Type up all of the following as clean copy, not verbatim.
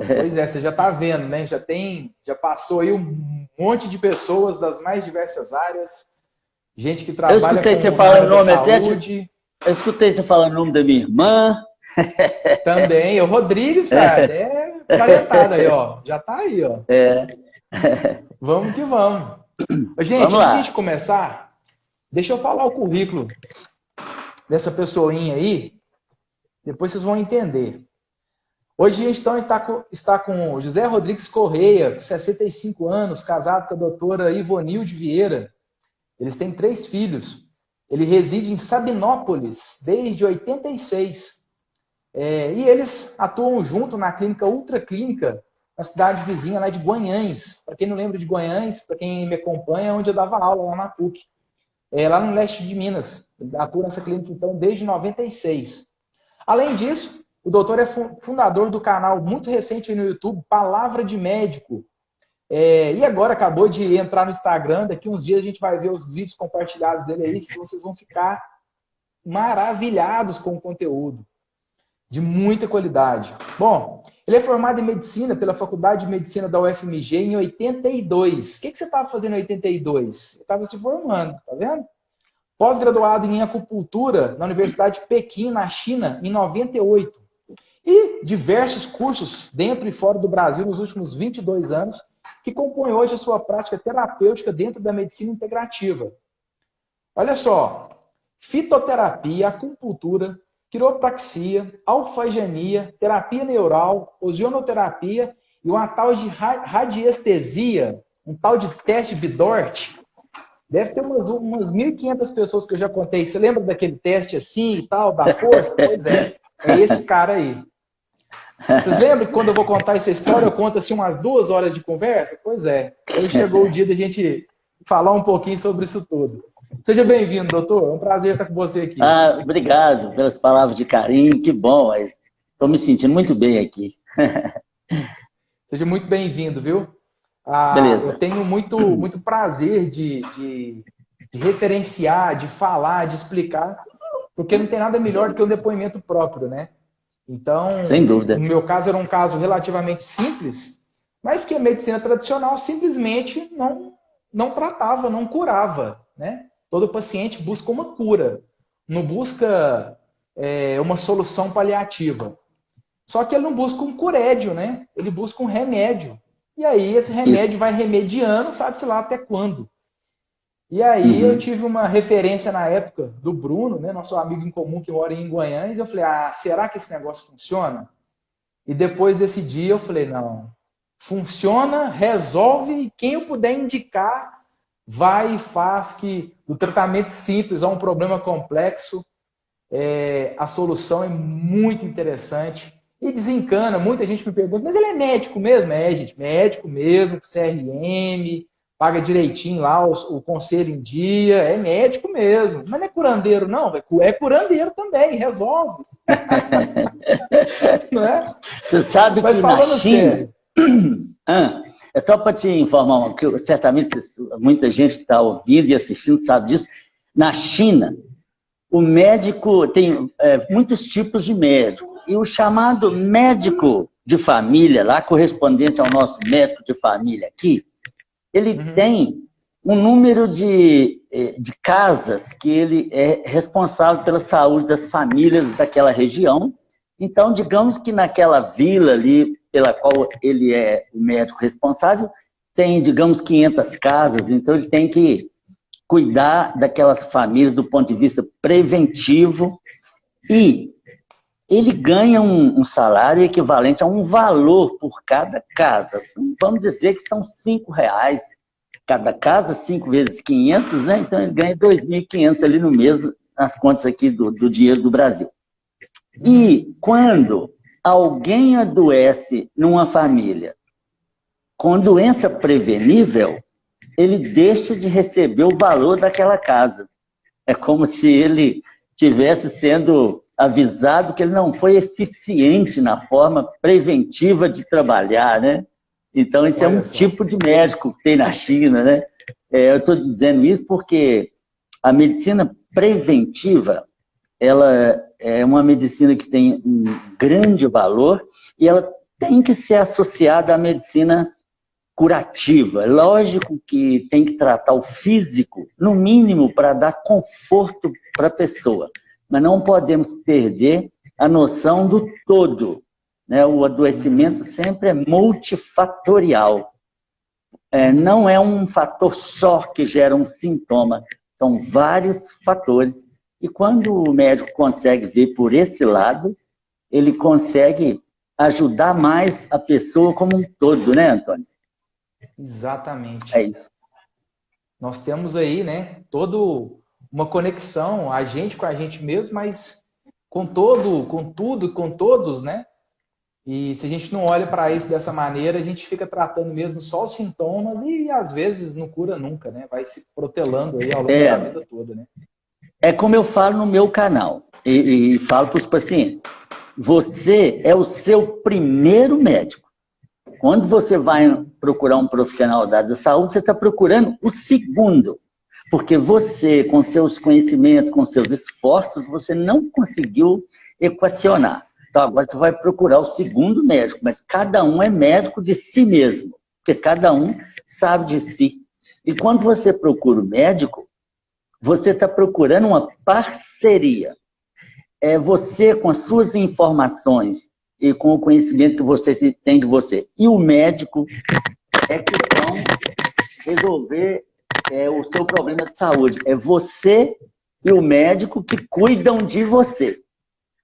Pois é, você já está vendo, né? Já passou aí um monte de pessoas das mais diversas áreas, gente que Eu trabalha escutei você na área falando o da nome até, saúde, eu escutei você falando o nome da minha irmã. também. O Rodrigues, cara, é parentado aí, ó. Já tá aí, ó. Vamos que vamos. Ô, gente, Vamos antes de a gente lá. começar, deixa eu falar o currículo dessa pessoinha aí, depois vocês vão entender. Hoje a gente então está com o José Rodrigues Correia, com 65 anos, casado com a doutora Ivonilde Vieira. Eles têm 3 filhos. Ele reside em Sabinópolis desde 86. E eles atuam junto na clínica Ultra Clínica, na cidade vizinha lá de Guanhães. Para quem não lembra de Guanhães, para quem me acompanha, é onde eu dava aula, lá na PUC. Lá no leste de Minas. Ele atua nessa clínica então desde 96. Além disso, o doutor é fundador do canal muito recente no YouTube, Palavra de Médico. E agora acabou de entrar no Instagram, daqui uns dias a gente vai ver os vídeos compartilhados dele aí, que vocês vão ficar maravilhados com o conteúdo, de muita qualidade. Bom, ele é formado em Medicina pela Faculdade de Medicina da UFMG em 82. O que você estava fazendo em 82? Eu estava se formando, tá vendo? Pós-graduado em Acupuntura na Universidade de Pequim, na China, em 98. E diversos cursos dentro e fora do Brasil nos últimos 22 anos, que compõem hoje a sua prática terapêutica dentro da medicina integrativa. Olha só, fitoterapia, acupuntura, quiropraxia, alfagenia, terapia neural, ozonoterapia e uma tal de radiestesia, um tal de teste Bidort. Deve ter umas 1.500 pessoas que eu já contei. Você lembra daquele teste assim e tal, da força? Pois é esse cara aí. Vocês lembram que quando eu vou contar essa história, eu conto assim umas 2 horas de conversa? Pois é. Hoje chegou o dia da gente falar um pouquinho sobre isso tudo. Seja bem-vindo, doutor. É um prazer estar com você aqui. Ah, obrigado pelas palavras de carinho, que bom. Estou me sentindo muito bem aqui. Seja muito bem-vindo, viu? Eu Beleza. tenho muito prazer de referenciar, de falar, de explicar, porque não tem nada melhor do que um depoimento próprio, né? Sem Então, no dúvida. meu caso, era um caso relativamente simples, mas que a medicina tradicional simplesmente não tratava, não curava, né? Todo paciente busca uma cura, não busca uma solução paliativa. Só que ele não busca um curédio, né? Ele busca um remédio. E aí esse Isso. remédio vai remediando, sabe-se lá até quando. E aí eu Uhum. tive uma referência na época do Bruno, né, nosso amigo em comum que mora em Guanhães, e eu falei, será que esse negócio funciona? E depois desse dia eu falei, não, funciona, resolve, e quem eu puder indicar, vai e faz que do tratamento simples a um problema complexo, a solução é muito interessante e desencana. Muita gente me pergunta, mas ele é médico mesmo? Gente, médico mesmo, com CRM, paga direitinho lá o conselho em dia, é médico mesmo. Mas não é curandeiro, não, é curandeiro também, resolve. Não é? Você sabe Mas que na falando China, sério, é só para te informar, que certamente muita gente que está ouvindo e assistindo sabe disso, na China, o médico tem muitos tipos de médico. E o chamado médico de família, lá correspondente ao nosso médico de família aqui, ele tem um número de casas que ele é responsável pela saúde das famílias daquela região. Então, digamos que naquela vila ali, pela qual ele é o médico responsável, tem, digamos, 500 casas, então ele tem que cuidar daquelas famílias do ponto de vista preventivo e ele ganha um salário equivalente a um valor por cada casa. Vamos dizer que são R$ 5 cada casa, 5 vezes 500, né? Então ele ganha 2.500 ali no mês, nas contas aqui do dinheiro do Brasil. E quando alguém adoece numa família com doença prevenível, ele deixa de receber o valor daquela casa. É como se ele tivesse sendo avisado que ele não foi eficiente na forma preventiva de trabalhar, né? Então, esse é um olha só. tipo de médico que tem na China, né? Eu estou dizendo isso porque a medicina preventiva, ela é uma medicina que tem um grande valor e ela tem que ser associada à medicina curativa. Lógico que tem que tratar o físico, no mínimo, para dar conforto para a pessoa. Mas não podemos perder a noção do todo, né? O adoecimento sempre é multifatorial. Não é um fator só que gera um sintoma, são vários fatores. E quando o médico consegue ver por esse lado, ele consegue ajudar mais a pessoa como um todo, né, Antônio? Exatamente. É isso. Nós temos aí, né, toda uma conexão, a gente com a gente mesmo, mas com todo, com tudo, com todos, né? E se a gente não olha para isso dessa maneira, a gente fica tratando mesmo só os sintomas e às vezes não cura nunca, né? Vai se protelando aí ao longo da vida toda, né? É como eu falo no meu canal e falo para os pacientes. Você é o seu primeiro médico. Quando você vai procurar um profissional da área da saúde, você está procurando o segundo. Porque você, com seus conhecimentos, com seus esforços, você não conseguiu equacionar. Então, agora você vai procurar o segundo médico, mas cada um é médico de si mesmo, porque cada um sabe de si. E quando você procura o médico, você está procurando uma parceria. É você, com as suas informações e com o conhecimento que você tem de você, e o médico é que vão resolver o seu problema de saúde. É você e o médico que cuidam de você.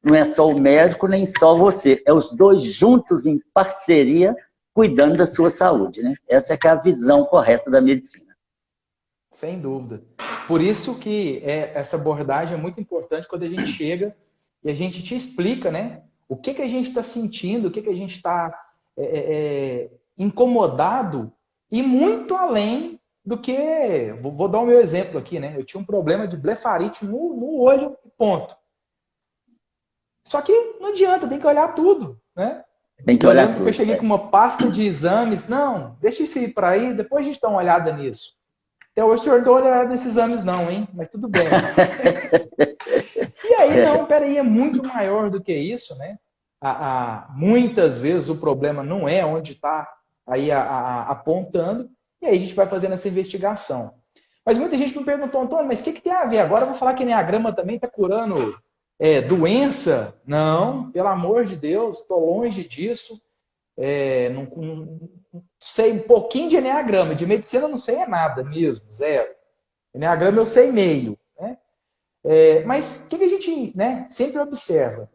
Não é só o médico, nem só você. É os dois juntos, em parceria, cuidando da sua saúde, né? Essa é que é a visão correta da medicina. Sem dúvida. Por isso que essa abordagem é muito importante quando a gente chega e a gente te explica, né? O que a gente está sentindo, o que a gente está incomodado e muito além do que... Vou dar o meu exemplo aqui, né? Eu tinha um problema de blefarite no olho, ponto. Só que não adianta, tem que olhar tudo, né? Tem que olhar tudo. Eu cheguei com uma pasta de exames, não, deixa isso ir para aí, depois a gente dá uma olhada nisso. Até hoje o senhor não deu uma olhada nesses exames não, hein? Mas tudo bem. E aí, não, peraí, é muito maior do que isso, né? Muitas vezes o problema não é onde está aí apontando, e aí a gente vai fazendo essa investigação. Mas muita gente me perguntou, Antônio, mas o que tem a ver? Agora eu vou falar que Enneagrama também está curando doença? Não, pelo amor de Deus, estou longe disso. Não sei um pouquinho de Enneagrama, de medicina eu não sei nada mesmo, zero. Enneagrama eu sei meio, né? Mas o que a gente, né, sempre observa?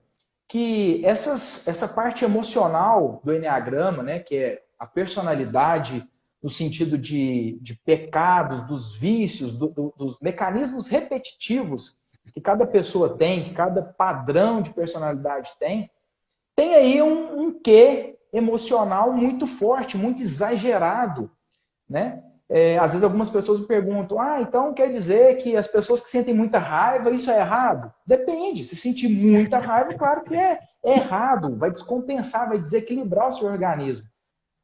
Que essa parte emocional do Enneagrama, né, que é a personalidade no sentido de pecados, dos vícios, dos mecanismos repetitivos que cada pessoa tem, que cada padrão de personalidade tem aí um quê emocional muito forte, muito exagerado, né? Às vezes algumas pessoas me perguntam, então quer dizer que as pessoas que sentem muita raiva, isso é errado? Depende, se sentir muita raiva, claro que é errado, vai descompensar, vai desequilibrar o seu organismo.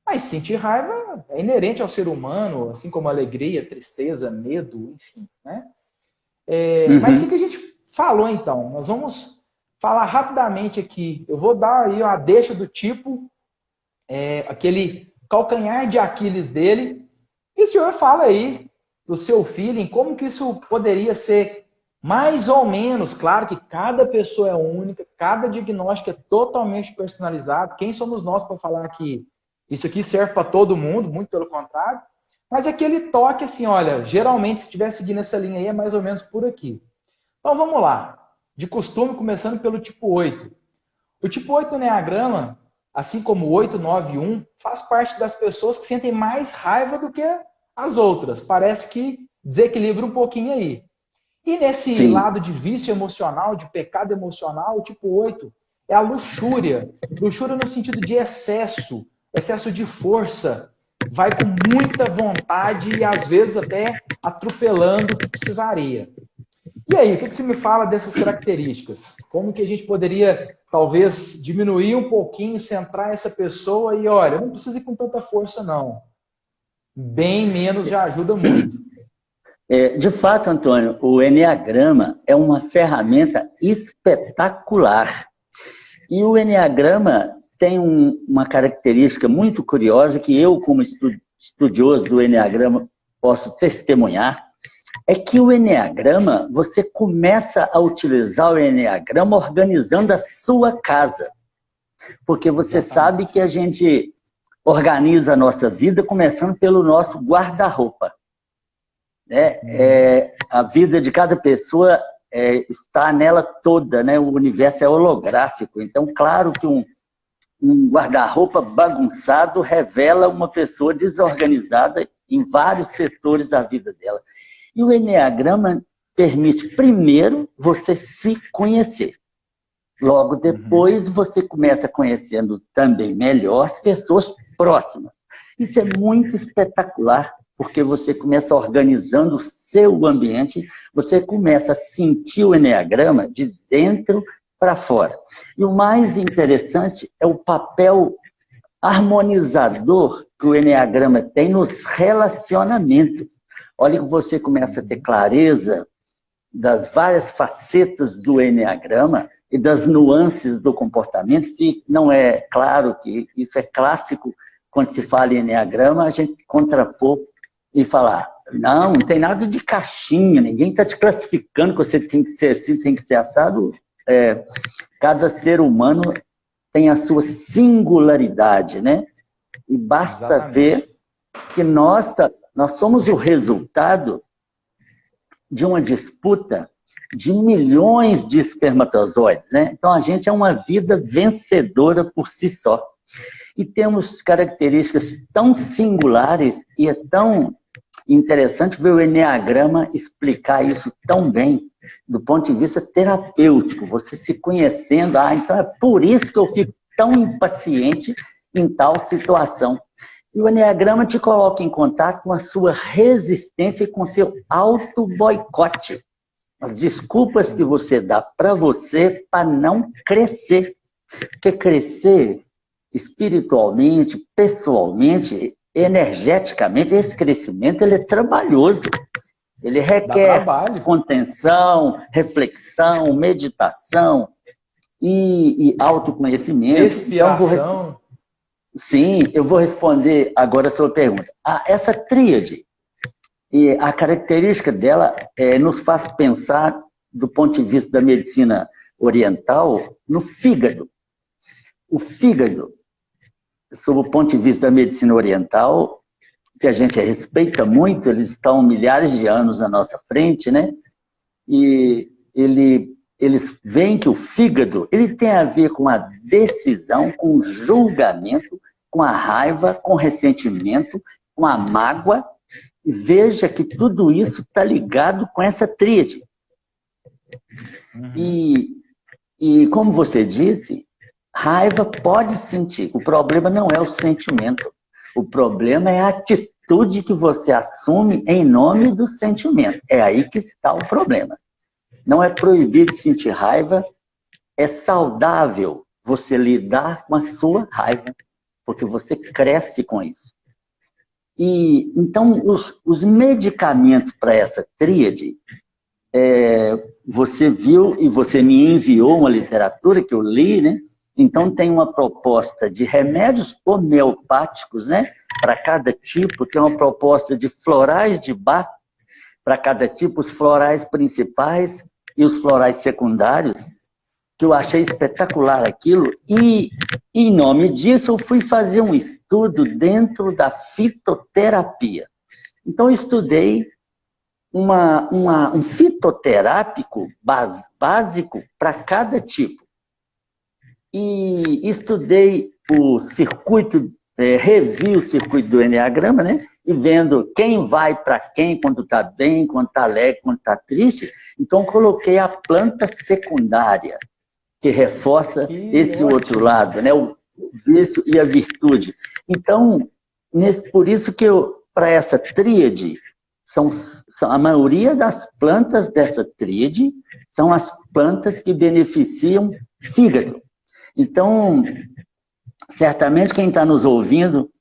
Mas sentir raiva é inerente ao ser humano, assim como alegria, tristeza, medo, enfim, né? Mas o que a gente falou então? Nós vamos falar rapidamente aqui, eu vou dar aí a deixa do tipo, aquele calcanhar de Aquiles dele, e o senhor fala aí do seu feeling, como que isso poderia ser mais ou menos, claro que cada pessoa é única, cada diagnóstico é totalmente personalizado, quem somos nós para falar que isso aqui serve para todo mundo, muito pelo contrário, mas aquele toque assim, olha, geralmente se estiver seguindo essa linha aí é mais ou menos por aqui. Então vamos lá, de costume começando pelo tipo 8. O tipo 8 do Enneagrama, assim como o 8, 9 e 1, faz parte das pessoas que sentem mais raiva do que as outras. Parece que desequilibra um pouquinho aí. E nesse lado de vício emocional, de pecado emocional, o tipo 8 é a luxúria. Luxúria no sentido de excesso de força. Vai com muita vontade e às vezes até atropelando o que precisaria. E aí, o que você me fala dessas características? Como que a gente poderia, talvez, diminuir um pouquinho, centrar essa pessoa e, olha, não precisa ir com tanta força, não. Bem menos já ajuda muito. De fato, Antônio, o Enneagrama é uma ferramenta espetacular. E o Enneagrama tem uma característica muito curiosa que eu, como estudioso do Enneagrama, posso testemunhar, é que o Enneagrama, você começa a utilizar o Enneagrama organizando a sua casa. Porque você sabe que a gente organiza a nossa vida começando pelo nosso guarda-roupa. Né? A vida de cada pessoa está nela toda, né? O universo é holográfico. Então, claro que um guarda-roupa bagunçado revela uma pessoa desorganizada em vários setores da vida dela. E o Enneagrama permite, primeiro, você se conhecer. Logo depois, você começa conhecendo também melhor as pessoas próximas. Isso é muito espetacular, porque você começa organizando o seu ambiente, você começa a sentir o Enneagrama de dentro para fora. E o mais interessante é o papel harmonizador que o Enneagrama tem nos relacionamentos. Olha que você começa a ter clareza das várias facetas do Enneagrama e das nuances do comportamento. Não é claro que isso é clássico quando se fala em Enneagrama, a gente contrapor e falar, não tem nada de caixinha, ninguém está te classificando que você tem que ser assim, tem que ser assado. Cada ser humano tem a sua singularidade, né? E basta ver que nós somos o resultado de uma disputa de milhões de espermatozoides, né? Então, a gente é uma vida vencedora por si só. E temos características tão singulares e é tão interessante ver o Enneagrama explicar isso tão bem, do ponto de vista terapêutico, você se conhecendo, então é por isso que eu fico tão impaciente em tal situação. E o Enneagrama te coloca em contato com a sua resistência e com o seu auto-boicote. As desculpas que você dá para você para não crescer. Porque crescer espiritualmente, pessoalmente, energeticamente, esse crescimento ele é trabalhoso. Ele requer contenção, reflexão, meditação e autoconhecimento. Respiração. Então, sim, eu vou responder agora a sua pergunta. Essa tríade, a característica dela nos faz pensar, do ponto de vista da medicina oriental, no fígado. O fígado, sob o ponto de vista da medicina oriental, que a gente respeita muito, eles estão milhares de anos à nossa frente, né? E eles veem que o fígado ele tem a ver com a decisão, com o julgamento, com a raiva, com o ressentimento, com a mágoa. E veja que tudo isso está ligado com essa tríade. E como você disse, raiva pode sentir. O problema não é o sentimento. O problema é a atitude que você assume em nome do sentimento. É aí que está o problema. Não é proibido sentir raiva, é saudável você lidar com a sua raiva, porque você cresce com isso. E então, os medicamentos para essa tríade, você viu e você me enviou uma literatura que eu li, né? Então, tem uma proposta de remédios homeopáticos, né? Para cada tipo, tem uma proposta de florais de Bach, para cada tipo, os florais principais e os florais secundários, que eu achei espetacular aquilo. E, em nome disso, eu fui fazer um estudo dentro da fitoterapia. Então, eu estudei um fitoterápico básico para cada tipo. E estudei o circuito, revi o circuito do Enneagrama, né? E vendo quem vai para quem, quando está bem, quando está alegre, quando está triste. Então, coloquei a planta secundária, que reforça esse outro lado, né? O vício e a virtude. Então, por isso que para essa tríade, a maioria das plantas dessa tríade são as plantas que beneficiam fígado. Então, certamente quem está nos ouvindo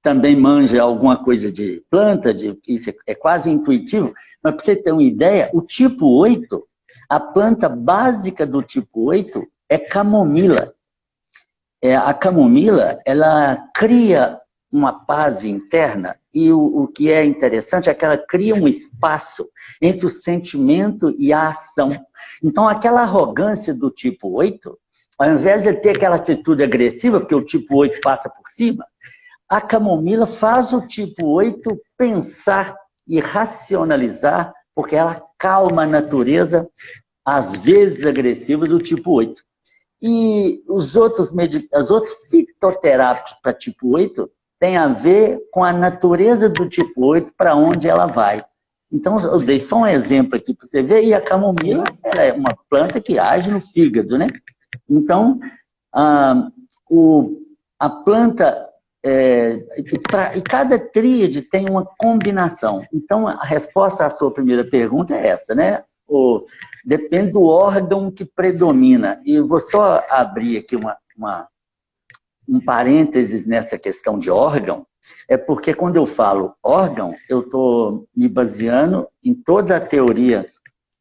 também manja alguma coisa de planta, isso é quase intuitivo, mas para você ter uma ideia, o tipo 8, a planta básica do tipo 8 é camomila. A camomila, ela cria uma paz interna e o que é interessante é que ela cria um espaço entre o sentimento e a ação. Então, aquela arrogância do tipo 8, ao invés de ter aquela atitude agressiva, porque o tipo 8 passa por cima, a camomila faz o tipo 8 pensar e racionalizar, porque ela calma a natureza, às vezes agressiva, do tipo 8. E os outros fitoterápicos para tipo 8 têm a ver com a natureza do tipo 8, para onde ela vai. Então, eu dei só um exemplo aqui para você ver, e a camomila ela é uma planta que age no fígado, né? Então, a planta, e cada tríade tem uma combinação. Então, a resposta à sua primeira pergunta é essa, né? Depende do órgão que predomina. E vou só abrir aqui um parênteses nessa questão de órgão, porque quando eu falo órgão, eu estou me baseando em toda a teoria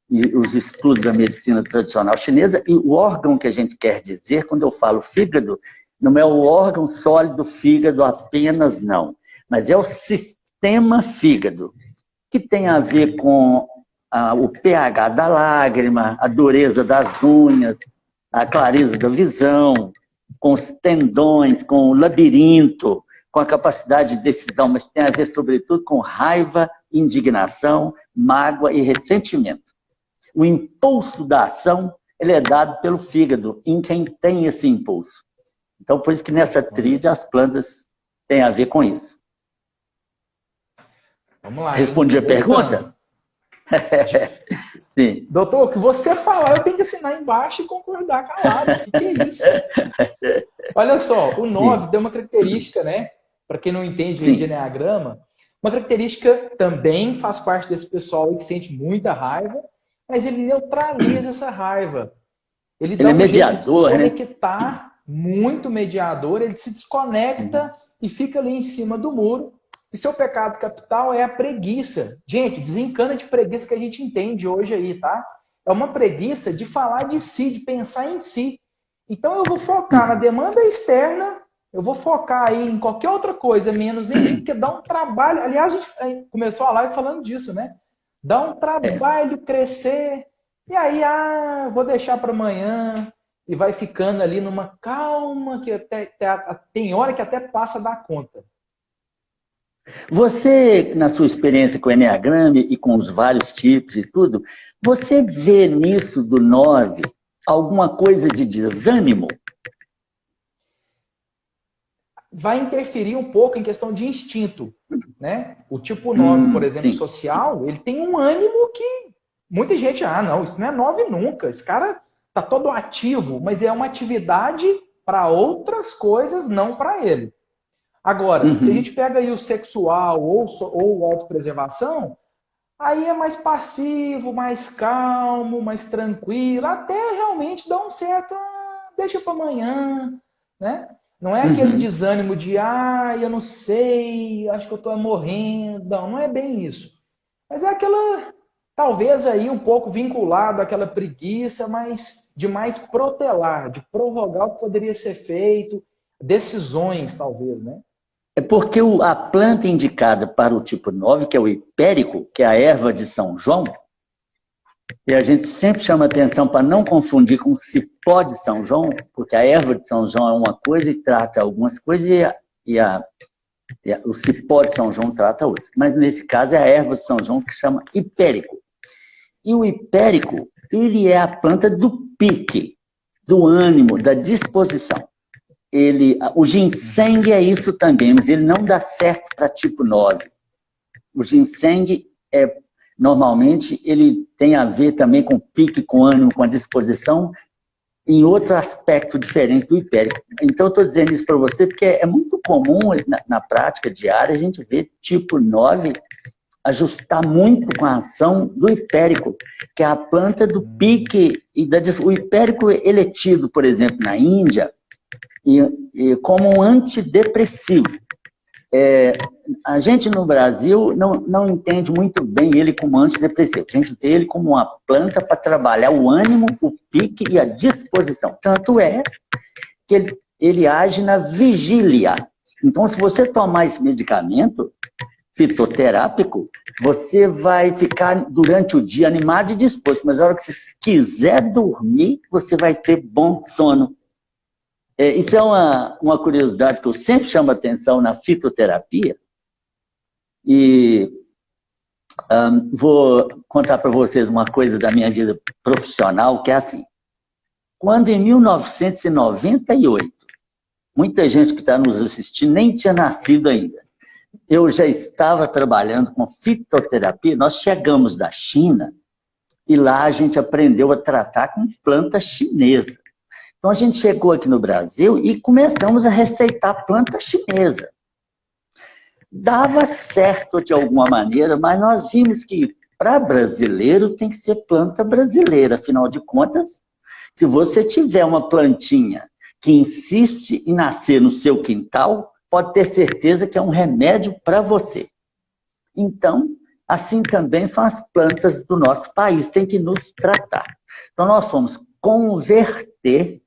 e os estudos da medicina tradicional chinesa, e o órgão que a gente quer dizer, quando eu falo fígado, não é o órgão sólido fígado apenas, não, mas é o sistema fígado, que tem a ver com o pH da lágrima, a dureza das unhas, a clareza da visão, com os tendões, com o labirinto, com a capacidade de decisão, mas tem a ver, sobretudo, com raiva, indignação, mágoa e ressentimento. O impulso da ação, ele é dado pelo fígado, em quem tem esse impulso. Então, por isso que nessa tríade as plantas têm a ver com isso. Vamos lá. Respondi a pergunta? Sim. Doutor, o que você falar, eu tenho que assinar embaixo e concordar calado. O que é isso? Olha só, o 9 deu uma característica, né? Para quem não entende de enneagrama, uma característica também faz parte desse pessoal que sente muita raiva, mas ele neutraliza essa raiva. Ele dá é mediador, jeito de se conectar, muito mediador, ele se desconecta e fica ali em cima do muro. E seu pecado capital é a preguiça. Gente, desencana de preguiça que a gente entende hoje aí, tá? É uma preguiça de falar de si, de pensar em si. Então eu vou focar na demanda externa, eu vou focar aí em qualquer outra coisa, menos em mim, porque dá um trabalho. Aliás, a gente começou a live falando disso, né? Dá um trabalho crescer, e aí, vou deixar para amanhã, e vai ficando ali numa calma, que tem hora que até passa da conta. Você, na sua experiência com o Enneagrama e com os vários tipos e tudo, você vê nisso do 9 alguma coisa de desânimo? Vai interferir um pouco em questão de instinto, né? O tipo 9, por exemplo, social, ele tem um ânimo que muita gente, não, isso não é 9 nunca, esse cara tá todo ativo, mas é uma atividade para outras coisas, não para ele. Agora, se a gente pega aí o sexual ou autopreservação, aí é mais passivo, mais calmo, mais tranquilo, até realmente dá um certo, deixa para amanhã, né? Não é aquele desânimo de, eu não sei, acho que eu estou morrendo. Não é bem isso. Mas é aquela, talvez aí um pouco vinculado àquela preguiça, mas de mais protelar, de prorrogar o que poderia ser feito, decisões talvez, né? É porque a planta indicada para o tipo 9, que é o hipérico, que é a erva de São João, e a gente sempre chama atenção para não confundir com o cipó de São João, porque a erva de São João é uma coisa e trata algumas coisas, e o cipó de São João trata outras. Mas nesse caso é a erva de São João que chama hipérico. E o hipérico, ele é a planta do pique, do ânimo, da disposição. O ginseng é isso também, mas ele não dá certo para tipo 9. O ginseng normalmente ele tem a ver também com pique, com ânimo, com a disposição, em outro aspecto diferente do hipérico. Então, eu estou dizendo isso para você porque é muito comum na prática diária a gente ver tipo 9 ajustar muito com a ação do hipérico, que é a planta do pique. O hipérico ele é tido, por exemplo, na Índia, como um antidepressivo. A gente no Brasil não entende muito bem ele como antidepressivo. A gente vê ele como uma planta para trabalhar o ânimo, o pique e a disposição. Tanto é que ele age na vigília. Então, se você tomar esse medicamento fitoterápico, você vai ficar durante o dia animado e disposto, mas na hora que você quiser dormir, você vai ter bom sono. Isso é uma curiosidade que eu sempre chamo a atenção na fitoterapia. E vou contar para vocês uma coisa da minha vida profissional, que é assim. Quando em 1998, muita gente que está nos assistindo nem tinha nascido ainda, eu já estava trabalhando com fitoterapia, nós chegamos da China e lá a gente aprendeu a tratar com planta chinesa. Então a gente chegou aqui no Brasil e começamos a receitar planta chinesa. Dava certo de alguma maneira, mas nós vimos que para brasileiro tem que ser planta brasileira. Afinal de contas, se você tiver uma plantinha que insiste em nascer no seu quintal, pode ter certeza que é um remédio para você. Então, assim também são as plantas do nosso país, tem que nos tratar. Então, nós fomos converter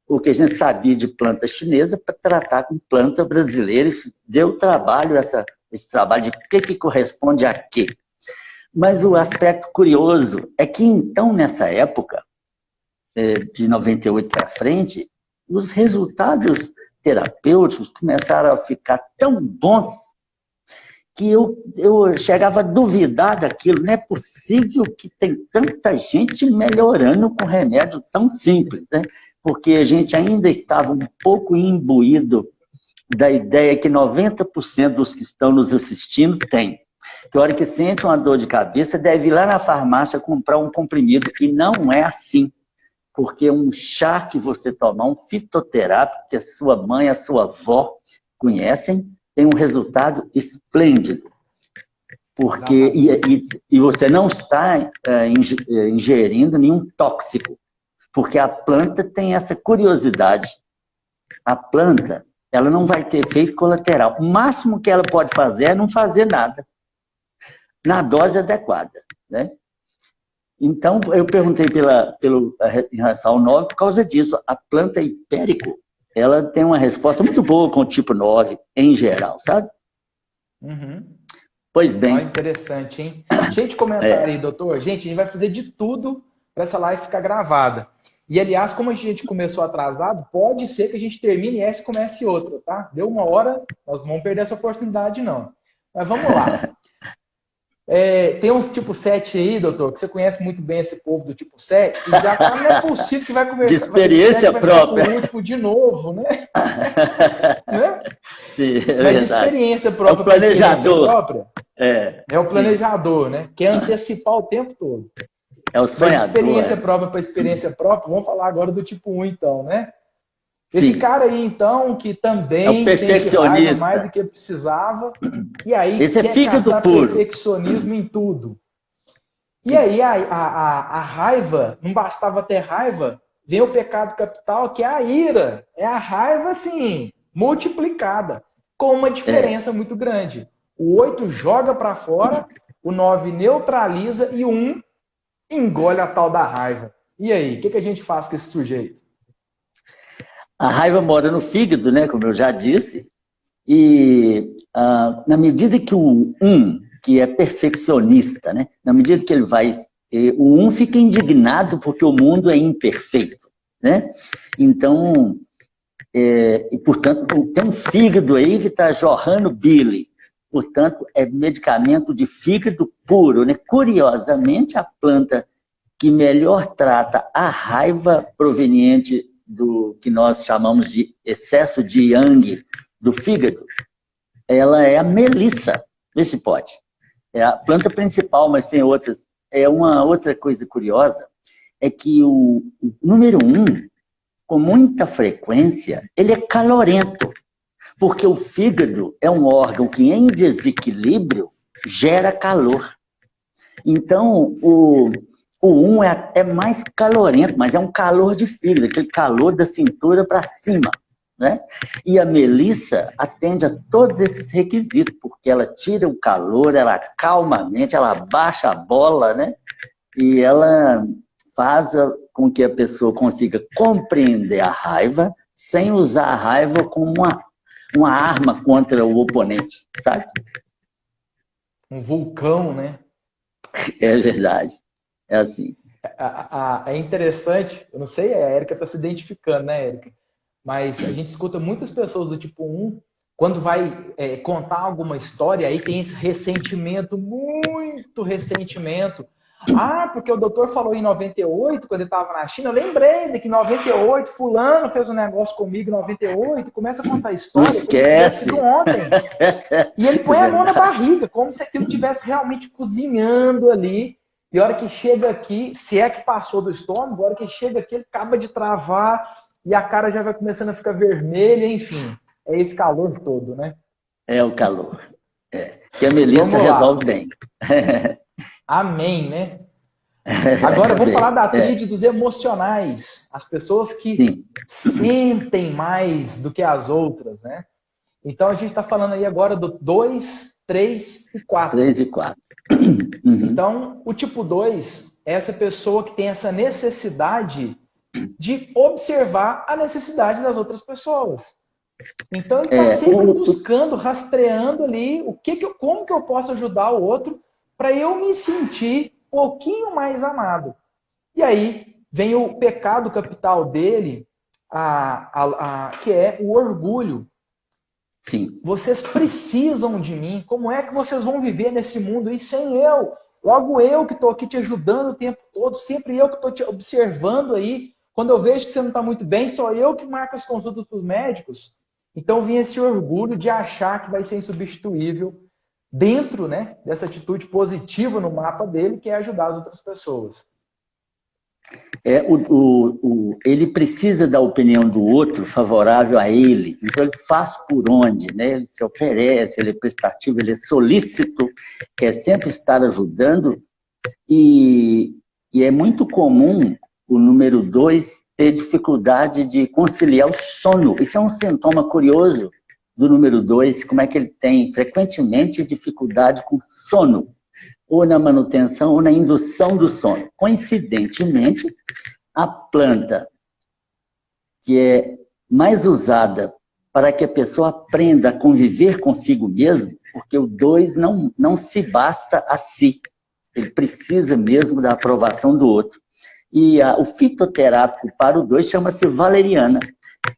o que a gente sabia de planta chinesa para tratar com planta brasileira. Isso deu trabalho, esse trabalho de que corresponde a quê. Mas o aspecto curioso é que, então, nessa época, de 98 para frente, os resultados terapêuticos começaram a ficar tão bons que eu chegava a duvidar daquilo. Não é possível que tem tanta gente melhorando com remédio tão simples, né? Porque a gente ainda estava um pouco imbuído da ideia que 90% dos que estão nos assistindo têm. Que a hora que sente uma dor de cabeça, deve ir lá na farmácia comprar um comprimido. E não é assim. Porque um chá que você tomar, um fitoterápico, que a sua mãe, a sua avó conhecem, tem um resultado esplêndido. Porque, e você não está ingerindo nenhum tóxico. Porque a planta tem essa curiosidade. A planta, ela não vai ter efeito colateral. O máximo que ela pode fazer é não fazer nada. Na dose adequada, né? Então, eu perguntei em relação ao 9 por causa disso. A planta hipérico, ela tem uma resposta muito boa com o tipo 9, em geral, sabe? Uhum. Pois bem. Interessante, hein? Cheio de comentário aí, doutor. Gente, a gente vai fazer de tudo para essa live ficar gravada. E, aliás, como a gente começou atrasado, pode ser que a gente termine essa e comece outra, tá? Deu uma hora, nós não vamos perder essa oportunidade, não. Mas vamos lá. Tem uns tipo 7 aí, doutor, que você conhece muito bem esse povo do tipo 7, e já não é possível que vai conversar. De experiência própria. Com o último de novo, né? Né? Sim, mas de experiência própria. É o planejador. É o planejador, né? Quer antecipar o tempo todo. É o sonhador. Mas de experiência própria para experiência própria, vamos falar agora do tipo 1, então, né? Esse Sim. cara aí, então, que também sente raiva mais do que precisava, e aí esse quer caçar perfeccionismo em tudo. E aí a raiva, não bastava ter raiva, vem o pecado capital, que é a ira. É a raiva, assim, multiplicada, com uma diferença muito grande. O 8 joga para fora, o 9 neutraliza e o 1 engole a tal da raiva. E aí, o que a gente faz com esse sujeito? A raiva mora no fígado, né, como eu já disse, e na medida que o 1, que é perfeccionista, né, na medida que ele vai... o 1 fica indignado porque o mundo é imperfeito, né? Então, e portanto, tem um fígado aí que está jorrando bile. Portanto, é medicamento de fígado puro, né? Curiosamente, a planta que melhor trata a raiva proveniente do que nós chamamos de excesso de yang do fígado, ela é a melissa. Vê se pode. É a planta principal, mas tem outras. Uma outra coisa curiosa é que o número 1, com muita frequência, ele é calorento, porque o fígado é um órgão que, em desequilíbrio, gera calor. Então, o 1 é mais calorento, mas é um calor de fígado, aquele calor da cintura para cima, né? E a melissa atende a todos esses requisitos, porque ela tira o calor, ela acalma a mente, ela baixa a bola, né? E ela faz com que a pessoa consiga compreender a raiva, sem usar a raiva como uma arma contra o oponente, sabe? Um vulcão, né? É verdade. É assim. É interessante, eu não sei, a Érica está se identificando, né, Érica? Mas a gente escuta muitas pessoas do tipo 1, quando vai contar alguma história, aí tem esse ressentimento, muito ressentimento. Ah, porque o doutor falou em 98, quando ele estava na China, eu lembrei de que em 98, fulano fez um negócio comigo em 98, começa a contar a Não história como se tivesse esquece. sido ontem. E ele É põe a mão na verdade. barriga, como se aquilo estivesse realmente cozinhando ali. E a hora que chega aqui, se é que passou do estômago, a hora que chega aqui, ele acaba de travar e a cara já vai começando a ficar vermelha, enfim. É esse calor todo, né? É o calor. É. Que a Melissa Vamos lá. resolve bem. Amém, né? Agora vamos falar Bem, da tríade dos emocionais. As pessoas que sim, sentem mais do que as outras, né? Então a gente está falando aí agora do 2, 3 e 4. 3 e 4. Uhum. Então, o tipo 2 é essa pessoa que tem essa necessidade de observar a necessidade das outras pessoas. Então, ele está sempre buscando, rastreando ali como que eu posso ajudar o outro para eu me sentir um pouquinho mais amado. E aí vem o pecado capital dele, que é o orgulho. Sim. Vocês precisam de mim. Como é que vocês vão viver nesse mundo aí sem eu? Logo eu que estou aqui te ajudando o tempo todo, sempre eu que estou te observando aí. Quando eu vejo que você não está muito bem, só eu que marco as consultas para os médicos. Então vem esse orgulho de achar que vai ser insubstituível dentro, né, dessa atitude positiva no mapa dele, que é ajudar as outras pessoas. Ele precisa da opinião do outro favorável a ele, então ele faz por onde, né? Ele se oferece, ele é prestativo, ele é solícito, quer sempre estar ajudando, e é muito comum o número 2 ter dificuldade de conciliar o sono. Isso é um sintoma curioso do número 2, como é que ele tem frequentemente dificuldade com sono, ou na manutenção ou na indução do sono. Coincidentemente, a planta que é mais usada para que a pessoa aprenda a conviver consigo mesmo, porque o 2 não se basta a si, ele precisa mesmo da aprovação do outro. E o fitoterápico para o 2 chama-se valeriana.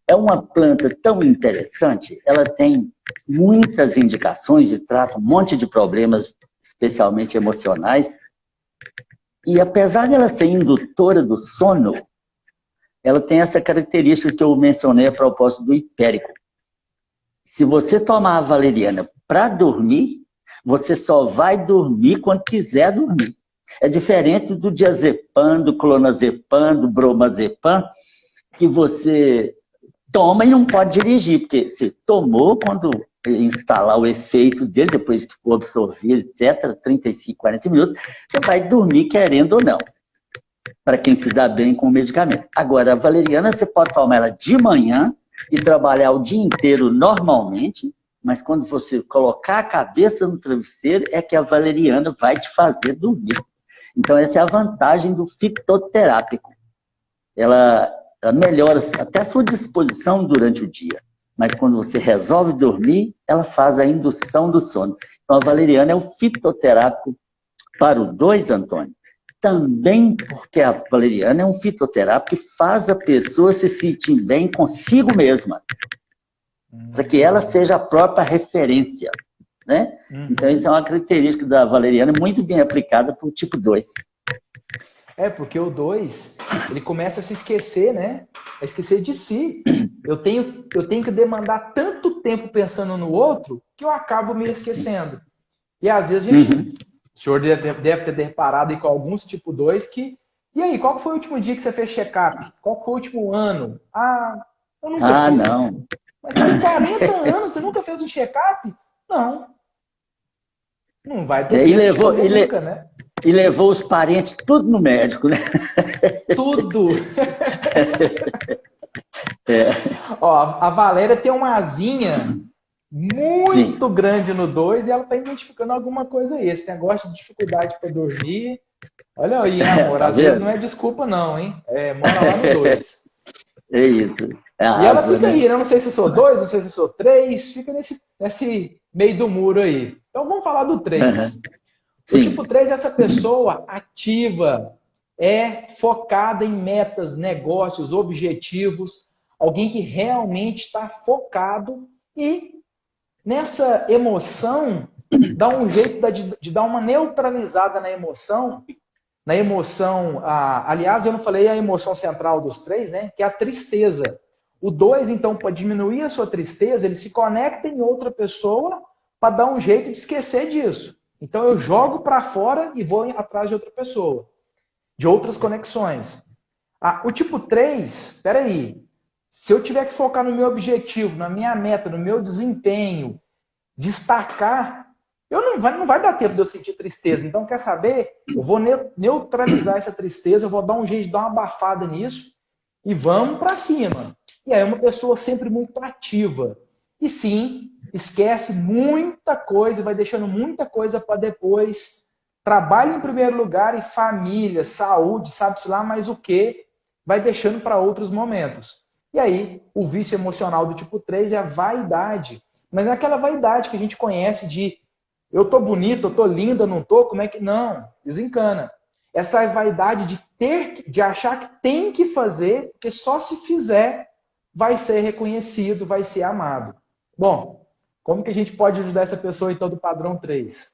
É uma planta tão interessante, ela tem muitas indicações e trata um monte de problemas, especialmente emocionais. E apesar de ela ser indutora do sono, ela tem essa característica que eu mencionei a propósito do hipérico. Se você tomar a valeriana para dormir, você só vai dormir quando quiser dormir. É diferente do diazepam, do clonazepam, do bromazepam, que você toma e não pode dirigir, porque se tomou, quando instalar o efeito dele, depois que for absorver, etc., 35, 40 minutos, você vai dormir querendo ou não, para quem se dá bem com o medicamento. Agora, a valeriana, você pode tomar ela de manhã e trabalhar o dia inteiro normalmente, mas quando você colocar a cabeça no travesseiro, é que a valeriana vai te fazer dormir. Então, essa é a vantagem do fitoterápico. Ela melhora até a sua disposição durante o dia. Mas quando você resolve dormir, ela faz a indução do sono. Então, a valeriana é o fitoterápico para o 2, Antônio. Também porque a valeriana é um fitoterápico que faz a pessoa se sentir bem consigo mesma. Para que ela seja a própria referência. Né? Então, isso é uma característica da valeriana muito bem aplicada para o tipo 2. Porque o 2, ele começa a se esquecer, né? A esquecer de si. Eu tenho que demandar tanto tempo pensando no outro que eu acabo me esquecendo. E às vezes a gente... O senhor deve ter reparado aí com alguns tipo 2 que... E aí, qual foi o último dia que você fez check-up? Qual foi o último ano? Ah, eu nunca fiz. Não. Mas tem 40 anos, você nunca fez um check-up? Não. Não vai ter tempo de fazer nunca, né? E levou os parentes tudo no médico, né? Tudo! Ó, a Valéria tem uma asinha muito grande no 2 e ela tá identificando alguma coisa aí. Esse negócio de dificuldade para dormir. Olha aí, amor. Tá Às vendo? vezes não é desculpa, não, hein? Mora lá no 2. É isso. E ela água, fica né? aí, né? Eu não sei se eu sou 2, não sei se eu sou 3, fica nesse meio do muro aí. Então vamos falar do 3. Uhum. O tipo Sim. 3 é essa pessoa ativa, é focada em metas, negócios, objetivos, alguém que realmente está focado e nessa emoção dá um jeito de dar uma neutralizada na emoção, aliás, eu não falei a emoção central dos 3, né? Que é a tristeza. O 2, então, para diminuir a sua tristeza, ele se conecta em outra pessoa para dar um jeito de esquecer disso. Então, eu jogo para fora e vou atrás de outra pessoa, de outras conexões. O tipo 3, peraí, se eu tiver que focar no meu objetivo, na minha meta, no meu desempenho, destacar, não vai dar tempo de eu sentir tristeza. Então, quer saber? Eu vou neutralizar essa tristeza, eu vou dar um jeito de dar uma abafada nisso e vamos para cima. E aí, uma pessoa sempre muito ativa. E sim, esquece muita coisa, vai deixando muita coisa para depois. Trabalho em primeiro lugar e família, saúde, sabe-se lá mais o que, vai deixando para outros momentos. E aí, o vício emocional do tipo 3 é a vaidade. Mas não é aquela vaidade que a gente conhece de eu tô bonito, eu tô linda, não tô, como é que... Não, desencana. Essa vaidade de achar que tem que fazer, porque só se fizer vai ser reconhecido, vai ser amado. Bom, como que a gente pode ajudar essa pessoa então do padrão 3?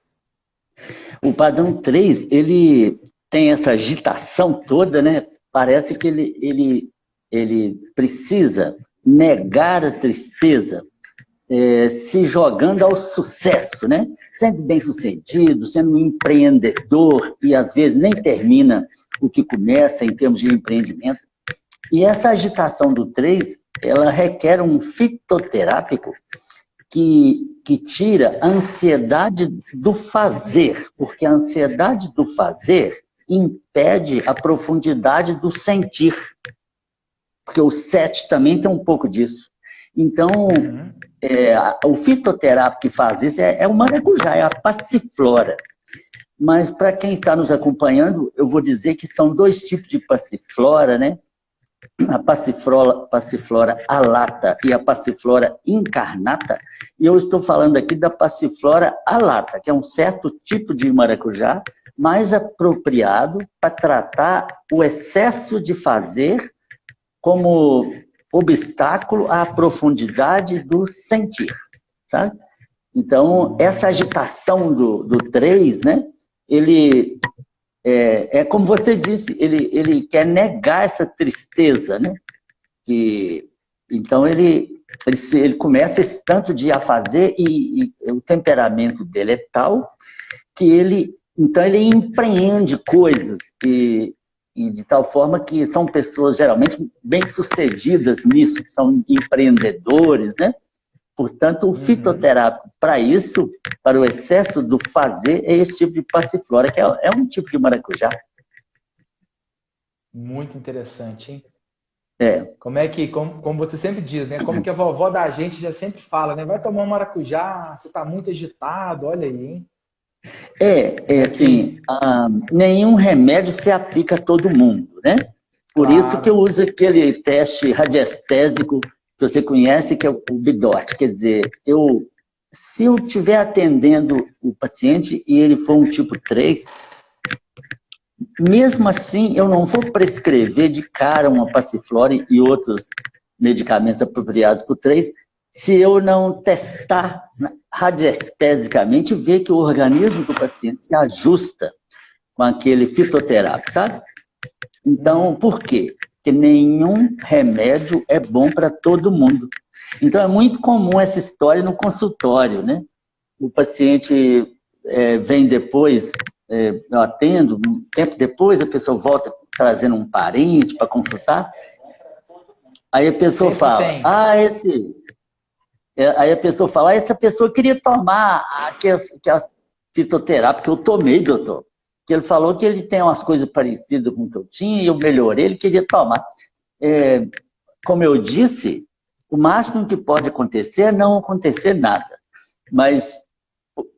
O padrão 3 ele tem essa agitação toda, né? Parece que ele precisa negar a tristeza, se jogando ao sucesso, né? Sendo bem-sucedido, sendo um empreendedor e às vezes nem termina o que começa em termos de empreendimento. E essa agitação do 3, ela requer um fitoterápico que tira a ansiedade do fazer, porque a ansiedade do fazer impede a profundidade do sentir, porque o 7 também tem um pouco disso. Então, o fitoterápico que faz isso é o maracujá, é a passiflora. Mas para quem está nos acompanhando, eu vou dizer que são 2 tipos de passiflora, né? A passiflora alata e a passiflora incarnata, e eu estou falando aqui da passiflora alata, que é um certo tipo de maracujá mais apropriado para tratar o excesso de fazer como obstáculo à profundidade do sentir, sabe? Então, essa agitação do 3, né? Ele como você disse, ele quer negar essa tristeza, né? Então, ele começa esse tanto de a fazer e o temperamento dele é tal que então ele empreende coisas e de tal forma que são pessoas geralmente bem-sucedidas nisso, que são empreendedores, né? Portanto, o fitoterápico, para isso, para o excesso do fazer, é esse tipo de passiflora, que é um tipo de maracujá. Muito interessante, hein? É. Como você sempre diz, né? Como que a vovó da gente já sempre fala, né? Vai tomar um maracujá, você tá muito agitado, olha aí, hein? Assim, nenhum remédio se aplica a todo mundo, né? Por isso que eu Claro. uso aquele teste radiestésico que você conhece, que é o BIDOT. Quer dizer, se eu estiver atendendo o paciente e ele for um tipo 3, mesmo assim eu não vou prescrever de cara uma passiflora e outros medicamentos apropriados para o 3, se eu não testar radiestesicamente e ver que o organismo do paciente se ajusta com aquele fitoterápico, sabe? Então, por quê? Porque nenhum remédio é bom para todo mundo. Então, é muito comum essa história no consultório, né? O paciente vem depois, eu atendo, um tempo depois a pessoa volta trazendo um parente para consultar, aí a pessoa fala, essa pessoa queria tomar aquela fitoterápica que eu tomei, doutor. Que ele falou que ele tem umas coisas parecidas com o que eu tinha e eu melhorei, ele queria tomar. Como eu disse, o máximo que pode acontecer é não acontecer nada. Mas,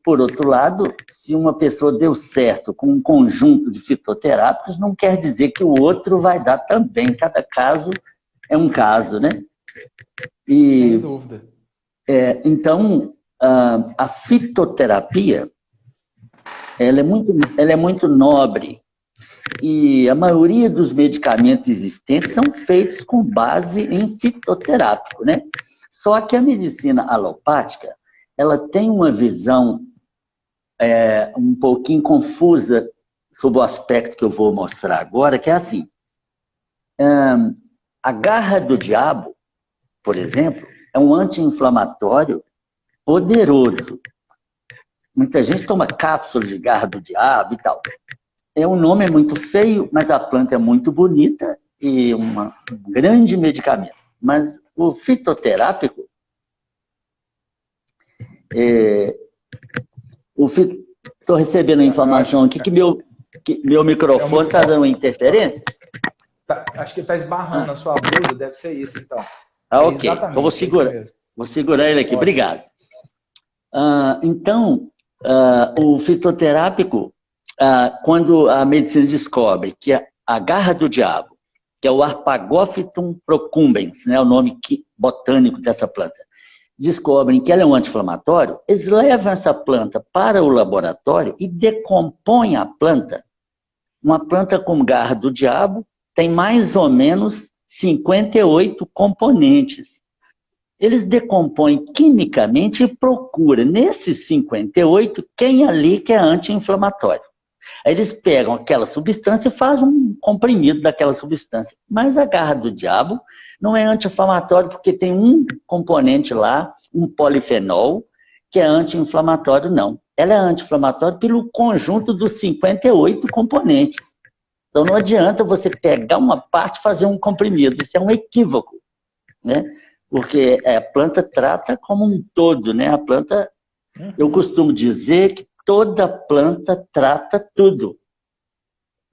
por outro lado, se uma pessoa deu certo com um conjunto de fitoterápicos, não quer dizer que o outro vai dar também. Cada caso é um caso, né? Sem dúvida. Então, a fitoterapia, ela é muito nobre. E a maioria dos medicamentos existentes são feitos com base em fitoterápico, né? Só que a medicina alopática, ela tem uma visão um pouquinho confusa sobre o aspecto que eu vou mostrar agora, que é assim, a garra do diabo, por exemplo, é um anti-inflamatório poderoso. Muita gente toma cápsula de garra do diabo e tal. O nome é muito feio, mas a planta é muito bonita e um grande medicamento. Mas o fitoterápico, estou recebendo a informação aqui que meu microfone está dando uma interferência. Acho que está esbarrando a sua blusa, deve ser isso, então. Ok, então vou segurar ele aqui. Ótimo. Obrigado. Então, o fitoterápico, quando a medicina descobre que a garra do diabo, que é o Arpagophytum procumbens, né, o nome botânico dessa planta, descobrem que ela é um anti-inflamatório, eles levam essa planta para o laboratório e decompõem a planta. Uma planta com garra do diabo tem mais ou menos 58 componentes. Eles decompõem quimicamente e procuram, nesses 58, quem ali que é anti-inflamatório. Aí eles pegam aquela substância e fazem um comprimido daquela substância. Mas a garra do diabo não é anti-inflamatório porque tem um componente lá, um polifenol, que é anti-inflamatório, não. Ela é anti-inflamatória pelo conjunto dos 58 componentes. Então não adianta você pegar uma parte e fazer um comprimido. Isso é um equívoco, né? Porque a planta trata como um todo, né? A planta, eu costumo dizer que toda planta trata tudo.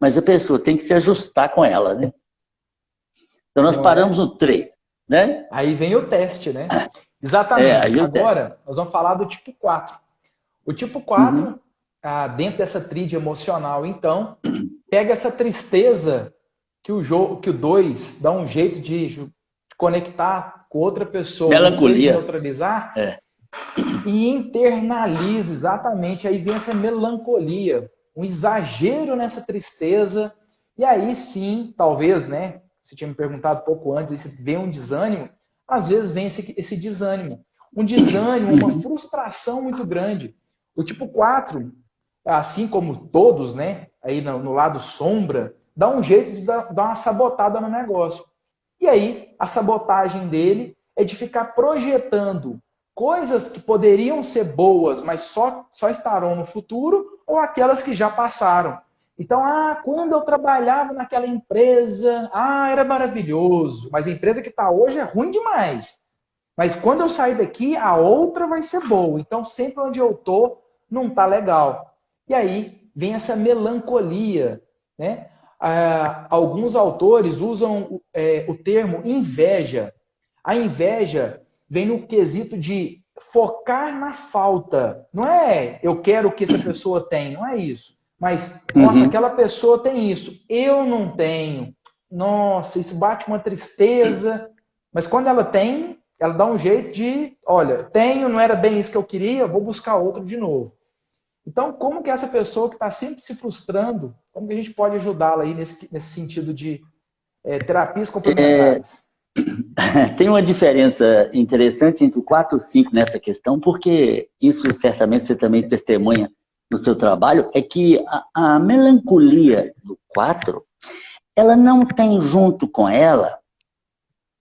Mas a pessoa tem que se ajustar com ela, né? Então nós paramos no 3, né? Aí vem o teste, né? Exatamente. Agora, nós vamos falar do tipo 4. O tipo 4, dentro dessa tríade emocional, então, pega essa tristeza que o 2 dá um jeito de conectar com outra pessoa, melancolia, de neutralizar, e internaliza exatamente. Aí vem essa melancolia, um exagero nessa tristeza, e aí sim, talvez, né? Você tinha me perguntado um pouco antes, se vem um desânimo, às vezes vem esse desânimo. Um desânimo, uma frustração muito grande. O tipo 4, assim como todos, né? Aí no lado sombra, dá um jeito de dar uma sabotada no negócio. E aí, a sabotagem dele é de ficar projetando coisas que poderiam ser boas, mas só estarão no futuro, ou aquelas que já passaram. Então, quando eu trabalhava naquela empresa, era maravilhoso, mas a empresa que está hoje é ruim demais. Mas quando eu sair daqui, a outra vai ser boa. Então, sempre onde eu estou, não está legal. E aí, vem essa melancolia, né? Alguns autores usam o termo inveja. A inveja vem no quesito de focar na falta. Não é eu quero o que essa pessoa tem, não é isso. Mas, nossa, aquela pessoa tem isso, eu não tenho. Nossa, isso bate uma tristeza. Mas quando ela tem, ela dá um jeito de, olha, tenho, não era bem isso que eu queria, vou buscar outro de novo. Então, como que essa pessoa que está sempre se frustrando, como que a gente pode ajudá-la aí nesse sentido de terapias complementares? Tem uma diferença interessante entre o 4 e o 5 nessa questão, porque isso certamente você também testemunha no seu trabalho, é que a melancolia do 4, ela não tem junto com ela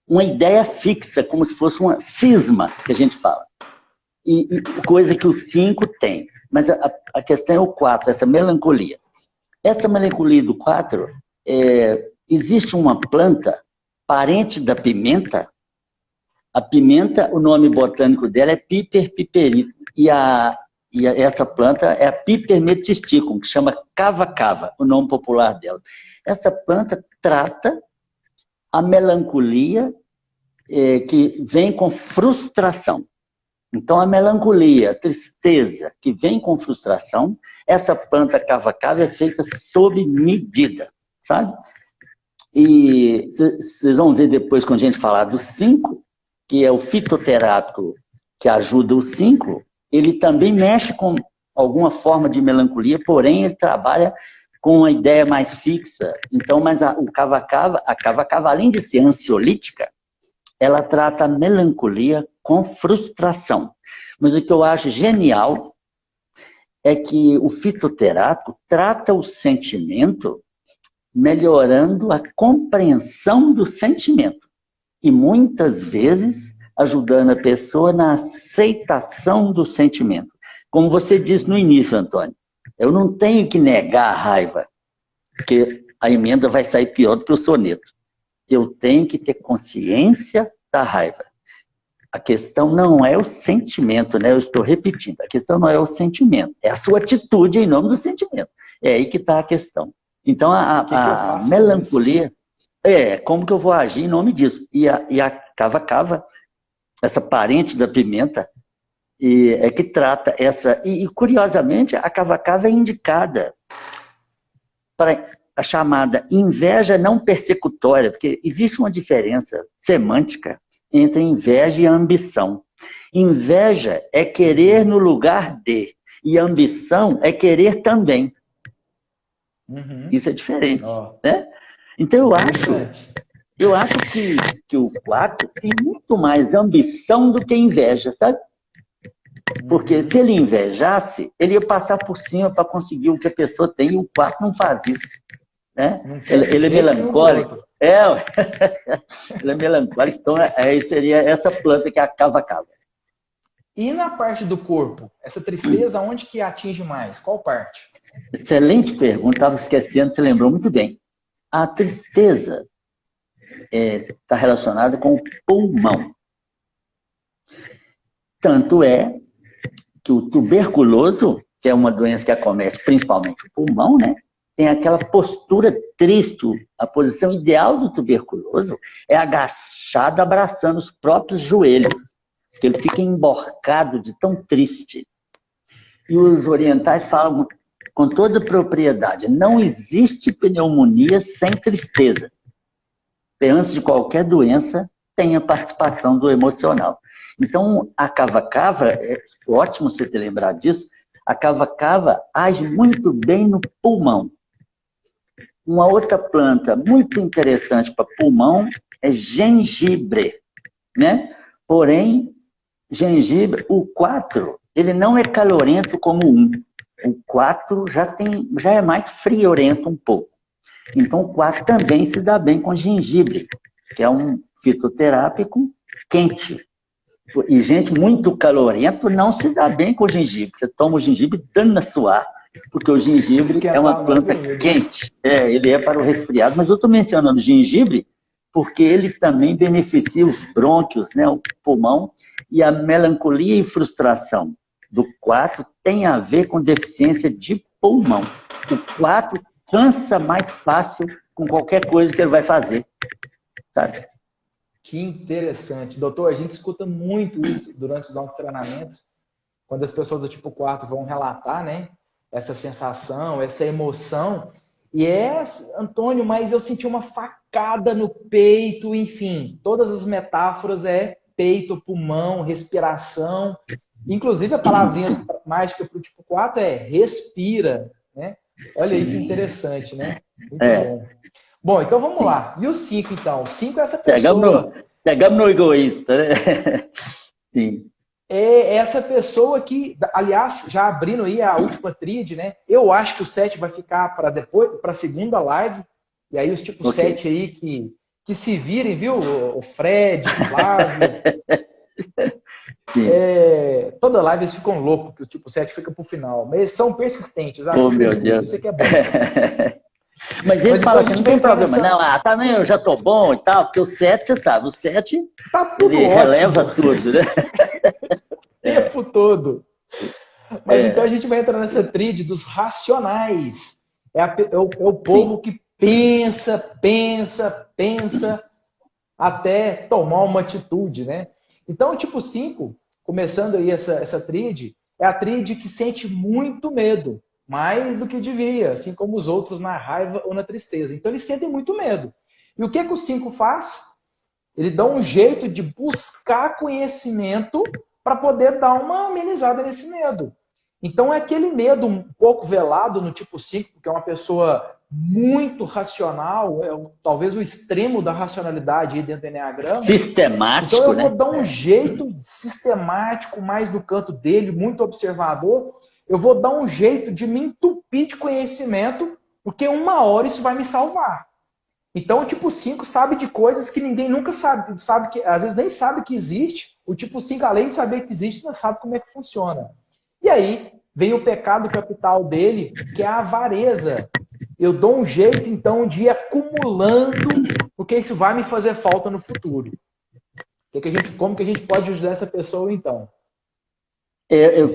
uma ideia fixa, como se fosse uma cisma, que a gente fala. E coisa que o 5 tem. Mas a questão é o 4, essa melancolia. Essa melancolia do 4, existe uma planta parente da pimenta. A pimenta, o nome botânico dela é Piper piperitum. E essa planta é a Piper metisticum, que chama cava-cava, o nome popular dela. Essa planta trata a melancolia que vem com frustração. Então, a melancolia, a tristeza que vem com frustração, essa planta cava-cava é feita sob medida, sabe? E vocês vão ver depois, quando a gente falar do 5, que é o fitoterápico, que ajuda o 5, ele também mexe com alguma forma de melancolia, porém ele trabalha com uma ideia mais fixa. Então, mas o cava-cava, a cava-cava, além de ser ansiolítica, ela trata a melancolia com frustração. Mas o que eu acho genial é que o fitoterápico trata o sentimento melhorando a compreensão do sentimento. E muitas vezes ajudando a pessoa na aceitação do sentimento. Como você disse no início, Antônio, eu não tenho que negar a raiva, porque a emenda vai sair pior do que o soneto. Eu tenho que ter consciência da raiva. A questão não é o sentimento, né? Eu estou repetindo, a questão não é o sentimento, é a sua atitude em nome do sentimento. É aí que está a questão. Então, a melancolia como que eu vou agir em nome disso. E a cava-cava, essa parente da pimenta, é que trata essa... E curiosamente, a cava-cava é indicada para a chamada inveja não persecutória, porque existe uma diferença semântica entre inveja e ambição. Inveja é querer no lugar de, e ambição é querer também. Isso é diferente, né? Então eu acho que o 4 tem muito mais ambição do que inveja, sabe? Porque se ele invejasse, ele ia passar por cima para conseguir o que a pessoa tem, e o 4 não faz isso. Né? Ele é melancólico. Ele é melancólico, então seria essa planta que é a cava-cava. E na parte do corpo, essa tristeza, onde que atinge mais? Qual parte? Excelente pergunta, estava esquecendo, você lembrou muito bem. A tristeza está relacionada com o pulmão. Tanto é que o tuberculoso, que é uma doença que acomete principalmente o pulmão, né? Tem aquela postura triste. A posição ideal do tuberculoso é agachado, abraçando os próprios joelhos, porque ele fica emborcado de tão triste. E os orientais falam com toda propriedade, não existe pneumonia sem tristeza. Antes de qualquer doença, tem a participação do emocional. Então, a cava-cava, é ótimo você ter lembrado disso, a cava-cava age muito bem no pulmão. Uma outra planta muito interessante para pulmão é gengibre, né? Porém, gengibre, o 4, ele não é calorento como o 1. O 4 já é mais friorento um pouco. Então, o 4 também se dá bem com gengibre, que é um fitoterápico quente. E gente muito calorento não se dá bem com gengibre. Você toma o gengibre dando a suar, porque o gengibre é uma planta quente. Ele é para o resfriado. Mas eu estou mencionando gengibre porque ele também beneficia os brônquios, né, o pulmão, e a melancolia e frustração do 4 tem a ver com deficiência de pulmão. O 4 cansa mais fácil com qualquer coisa que ele vai fazer, sabe? Que interessante. Doutor, a gente escuta muito isso durante os nossos treinamentos, quando as pessoas do tipo 4 vão relatar, né, essa sensação, essa emoção, e Antônio, mas eu senti uma facada no peito, enfim, todas as metáforas peito, pulmão, respiração, inclusive a palavrinha mágica para o tipo 4 é respira, né? Olha aí que interessante, né? Muito bom. Bom, então vamos lá. E o 5, então? O 5 é essa pessoa... Pegamos no egoísta, né? Sim. É essa pessoa que, aliás, já abrindo aí a última tríade, né? Eu acho que o 7 vai ficar para depois, para a segunda live. E aí os tipos 7 aí que se virem, viu? O Fred, o Flávio. Toda live eles ficam loucos, porque o tipo 7 fica pro final. Mas eles são persistentes. Oh, meu Deus. Isso aqui é bom. Mas ele fala assim, não tem problema. Não, também eu já tô bom e tal, porque o 7, você sabe, o 7 tá tudo ele ótimo. Releva tudo, né? O tempo todo. Mas então a gente vai entrar nessa tríade dos racionais. É o povo que pensa até tomar uma atitude, né? Então, o tipo 5, começando aí essa tríade, é a tríade que sente muito medo, mais do que devia, assim como os outros na raiva ou na tristeza. Então, eles sentem muito medo. E o que o 5 faz? ele dá um jeito de buscar conhecimento para poder dar uma amenizada nesse medo. Então é aquele medo um pouco velado no tipo 5, porque é uma pessoa muito racional, talvez o extremo da racionalidade aí dentro do Enneagrama. Sistemático, então eu né? vou dar um jeito sistemático, mais no canto dele, muito observador. Eu vou dar um jeito de me entupir de conhecimento, porque uma hora isso vai me salvar. Então o tipo 5 sabe de coisas que ninguém nunca sabe que, às vezes nem sabe que existe. O tipo 5, além de saber que existe, não sabe como é que funciona. E aí vem o pecado capital dele, que é a avareza. Eu dou um jeito, então, de ir acumulando, porque isso vai me fazer falta no futuro. Como que a gente pode ajudar essa pessoa, então? Eu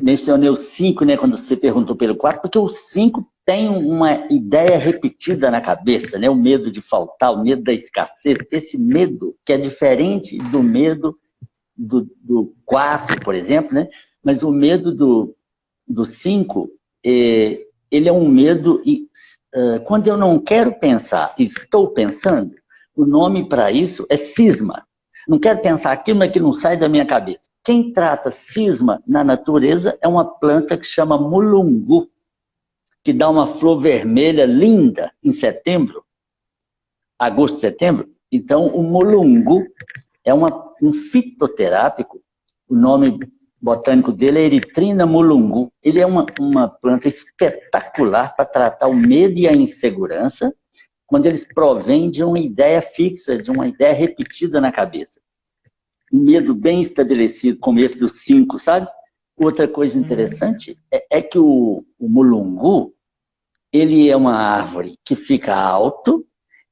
mencionei o 5, né, quando você perguntou pelo 4, porque o 5 tem uma ideia repetida na cabeça, né? O medo de faltar, o medo da escassez, esse medo que é diferente do medo do 4, por exemplo, né? Mas o medo do 5, ele é um medo, quando eu não quero pensar, estou pensando, o nome para isso é cisma. Não quero pensar aquilo, mas que não sai da minha cabeça. Quem trata cisma na natureza é uma planta que chama mulungu, que dá uma flor vermelha linda em setembro, agosto, setembro. Então, o mulungu é um fitoterápico, o nome botânico dele é Erythrina mulungu. Ele é uma planta espetacular para tratar o medo e a insegurança, quando eles provêm de uma ideia fixa, de uma ideia repetida na cabeça. Um medo bem estabelecido, como esse dos 5, sabe? Outra coisa interessante é que o mulungu, ele é uma árvore que fica alto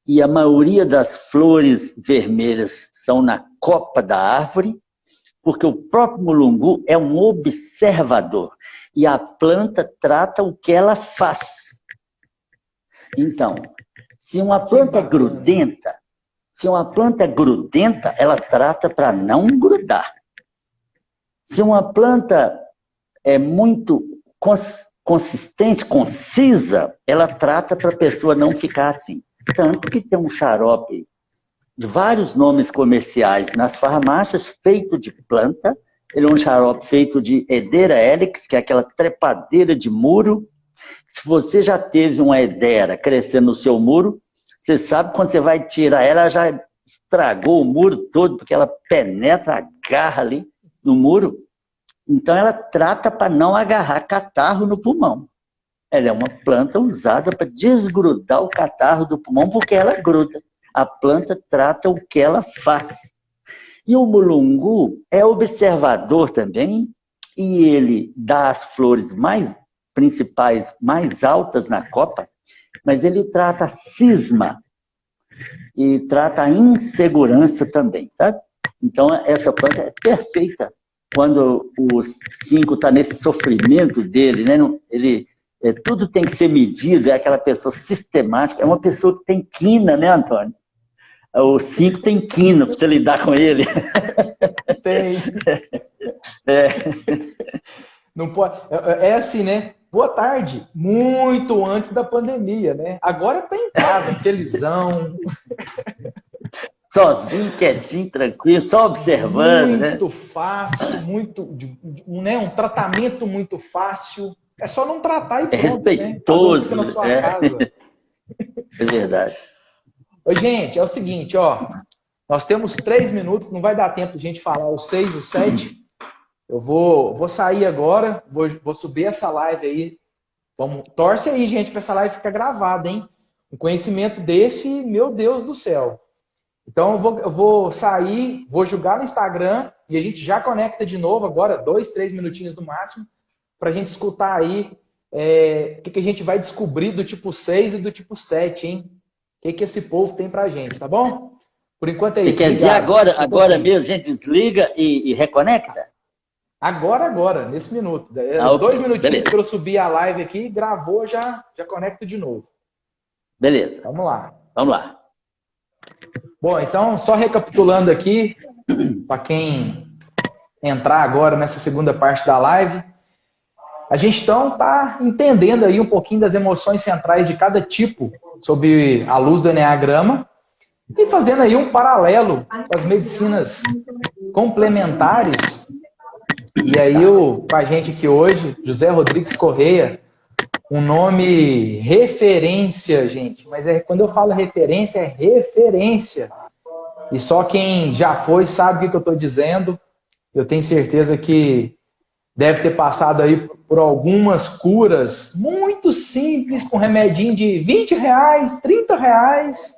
e a maioria das flores vermelhas são na copa da árvore, porque o próprio mulungu é um observador e a planta trata o que ela faz. Então, se uma planta é grudenta, ela trata para não grudar. Se uma planta é muito consistente, concisa, ela trata para a pessoa não ficar assim. Tanto que tem um xarope de vários nomes comerciais nas farmácias, feito de planta. Ele é um xarope feito de Hedera helix, que é aquela trepadeira de muro. Se você já teve uma hedera crescendo no seu muro, você sabe quando você vai tirar ela já estragou o muro todo, porque ela penetra, agarra ali no muro. Então ela trata para não agarrar catarro no pulmão. Ela é uma planta usada para desgrudar o catarro do pulmão, porque ela gruda. A planta trata o que ela faz. E o mulungu é observador também, e ele dá as flores principais, mais altas na copa, mas ele trata a cisma e trata a insegurança também, tá? Então, essa planta é perfeita quando o 5 está nesse sofrimento dele, né? Tudo tem que ser medido, é aquela pessoa sistemática, é uma pessoa que tem quina, né, Antônio? O 5 tem quina para você lidar com ele. Tem. Não pode. É assim, né? Boa tarde. Muito antes da pandemia, né? Agora tá em casa, felizão. Sozinho, quietinho, tranquilo, só observando, né? Muito fácil, um tratamento muito fácil. É só não tratar e pronto, respeitoso, né? Fica na sua casa. É verdade. Oi, gente, é o seguinte, ó. Nós temos 3 minutos, não vai dar tempo de a gente falar os 6, os 7. Eu vou sair agora, vou subir essa live aí. Torce aí, gente, para essa live ficar gravada, hein? Um conhecimento desse, meu Deus do céu. Então eu vou sair, vou jogar no Instagram e a gente já conecta de novo agora, 2, 3 minutinhos no máximo, para a gente escutar aí o que a gente vai descobrir do tipo 6 e do tipo 7, hein? O que esse povo tem pra gente, tá bom? Por enquanto é isso. Você quer dizer agora mesmo a gente desliga e reconecta? Agora, nesse minuto. Okay. 2 minutinhos Beleza. para eu subir a live aqui, gravou, já conecto de novo. Beleza. Vamos lá. Vamos lá. Bom, então, só recapitulando aqui, para quem entrar agora nessa segunda parte da live, a gente então está entendendo aí um pouquinho das emoções centrais de cada tipo sob a luz do Enneagrama. E fazendo aí um paralelo com as medicinas complementares, e aí com a gente aqui hoje, José Rodrigues Correia, um nome referência, gente, mas quando eu falo referência, é referência. E só quem já foi sabe o que eu estou dizendo. Eu tenho certeza que deve ter passado aí por algumas curas muito simples, com remedinho de R$20, R$30,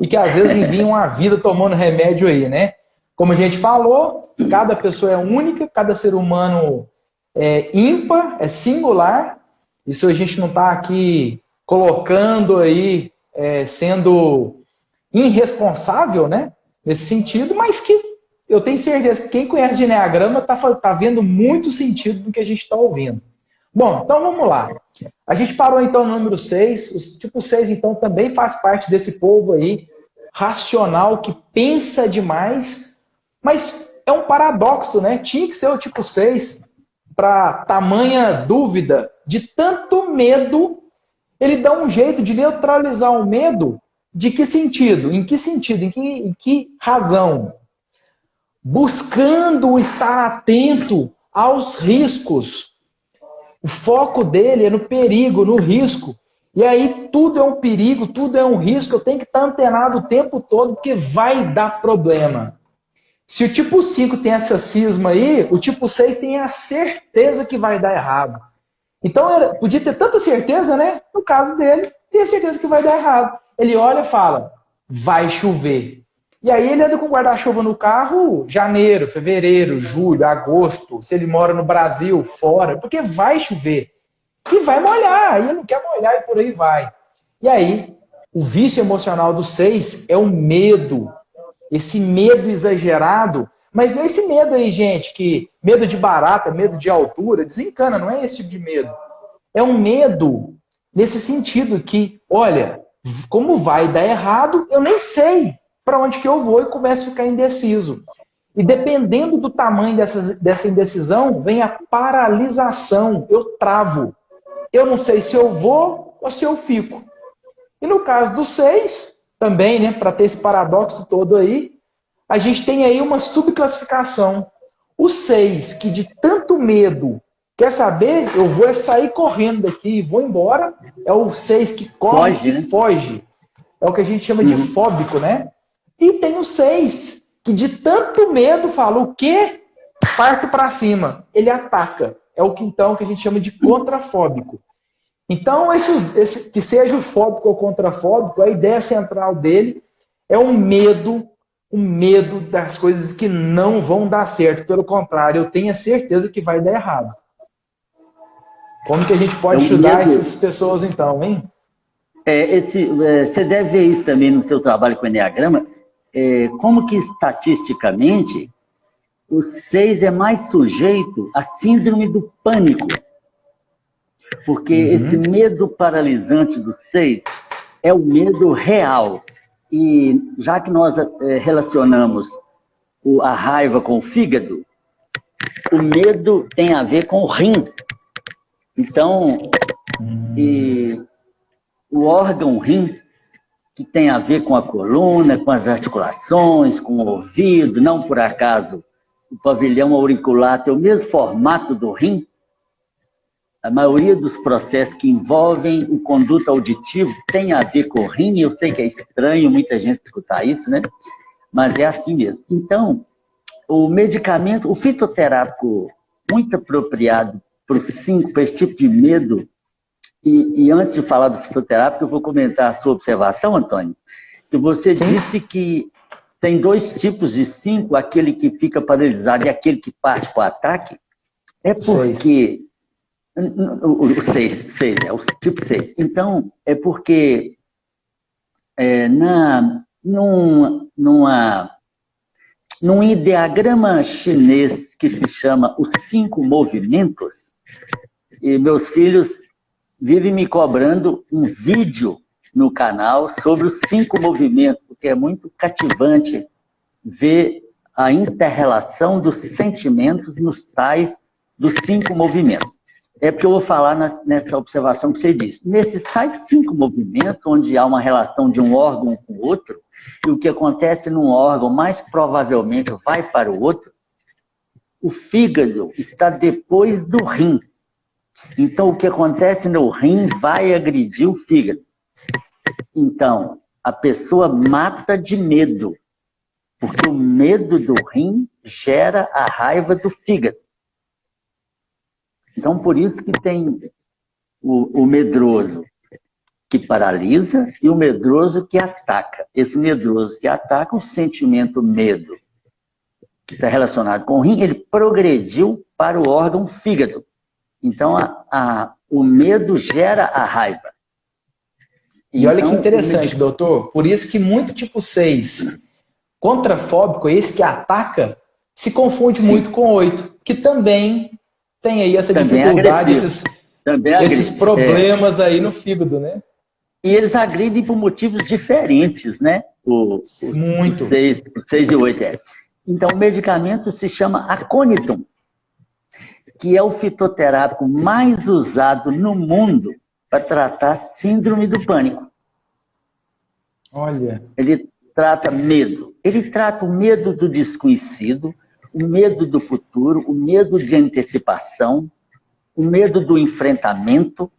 e que às vezes enviam a vida tomando remédio aí, né? Como a gente falou, cada pessoa é única, cada ser humano é ímpar, é singular. Isso a gente não está aqui colocando aí, sendo irresponsável, né? Nesse sentido, mas que eu tenho certeza que quem conhece de Enneagrama tá vendo muito sentido no que a gente está ouvindo. Bom, então vamos lá. A gente parou então no número 6. O tipo 6, então, também faz parte desse povo aí, racional, que pensa demais, mas é um paradoxo, né? Tinha que ser o tipo 6 para tamanha dúvida, de tanto medo, ele dá um jeito de neutralizar o medo. De que sentido? Em que sentido? Em que razão? Buscando estar atento aos riscos. O foco dele é no perigo, no risco. E aí tudo é um perigo, tudo é um risco. Eu tenho que estar antenado o tempo todo, porque vai dar problema. Se o tipo 5 tem essa cisma aí, o tipo 6 tem a certeza que vai dar errado. Então, ele podia ter tanta certeza, né? No caso dele, tem a certeza que vai dar errado. Ele olha e fala, vai chover. E aí ele anda com guarda-chuva no carro janeiro, fevereiro, julho, agosto, se ele mora no Brasil, fora, porque vai chover. E vai molhar, e ele não quer molhar e por aí vai. E aí, o vício emocional do 6 é o medo. Esse medo exagerado, mas não é esse medo aí, gente, que medo de barata, medo de altura, desencana, não é esse tipo de medo. É um medo nesse sentido que, olha, como vai dar errado, eu nem sei para onde que eu vou e começo a ficar indeciso. E dependendo do tamanho dessa indecisão, vem a paralisação, eu travo. Eu não sei se eu vou ou se eu fico. E no caso do 6, também, né, para ter esse paradoxo todo aí, a gente tem aí uma subclassificação. O 6, que de tanto medo, quer saber, eu vou sair correndo daqui e vou embora, é o 6 que corre, foge, que foge. É o que a gente chama de fóbico, né? E tem o 6, que de tanto medo fala, o quê? Parto para cima. Ele ataca. É o que então que a gente chama de contrafóbico. Então, que seja o fóbico ou contrafóbico, a ideia central dele é um medo das coisas que não vão dar certo. Pelo contrário, eu tenho a certeza que vai dar errado. Como que a gente pode ajudar essas pessoas então, hein? Você deve ver isso também no seu trabalho com o Enneagrama, como que estatisticamente o 6 é mais sujeito à síndrome do pânico. Porque esse medo paralisante do 6 é o medo real. E já que nós relacionamos a raiva com o fígado, o medo tem a ver com o rim. Então, o órgão rim, que tem a ver com a coluna, com as articulações, com o ouvido, não por acaso o pavilhão auricular tem o mesmo formato do rim. A maioria dos processos que envolvem o conduto auditivo tem a ver com o rim. Eu sei que é estranho muita gente escutar isso, né? Mas é assim mesmo. Então, o medicamento, o fitoterápico muito apropriado para o 5, para esse tipo de medo, e antes de falar do fitoterápico, eu vou comentar a sua observação, Antônio, que você disse que tem 2 tipos de 5, aquele que fica paralisado e aquele que parte para o ataque. É porque... O 6, é o tipo 6. Então, é porque num ideograma chinês que se chama os 5 movimentos, e meus filhos vivem me cobrando um vídeo no canal sobre os 5 movimentos, porque é muito cativante ver a inter-relação dos sentimentos nos tais dos 5 movimentos. É porque eu vou falar nessa observação que você disse. Nesses tais 5 movimentos, onde há uma relação de um órgão com o outro, E o que acontece num órgão, mais provavelmente vai para o outro. O fígado está depois do rim. Então, o que acontece no rim vai agredir o fígado. Então, a pessoa mata de medo, porque o medo do rim gera a raiva do fígado. Então, por isso que tem o medroso que paralisa e o medroso que ataca. Esse medroso que ataca, o sentimento medo, que está relacionado com o rim, ele progrediu para o órgão fígado. Então, o medo gera a raiva. E olha que interessante, doutor. Por isso que muito tipo 6 contrafóbico, esse que ataca, se confunde muito com 8, que também tem aí essa dificuldade, esses problemas aí no fígado, né? E eles agridem por motivos diferentes, né? Muito. O 6 e o 8 Então, o medicamento se chama Aconitum, que é o fitoterápico mais usado no mundo para tratar síndrome do pânico. Olha. Ele trata medo. Ele trata o medo do desconhecido, o medo do futuro, o medo de antecipação, o medo do enfrentamento.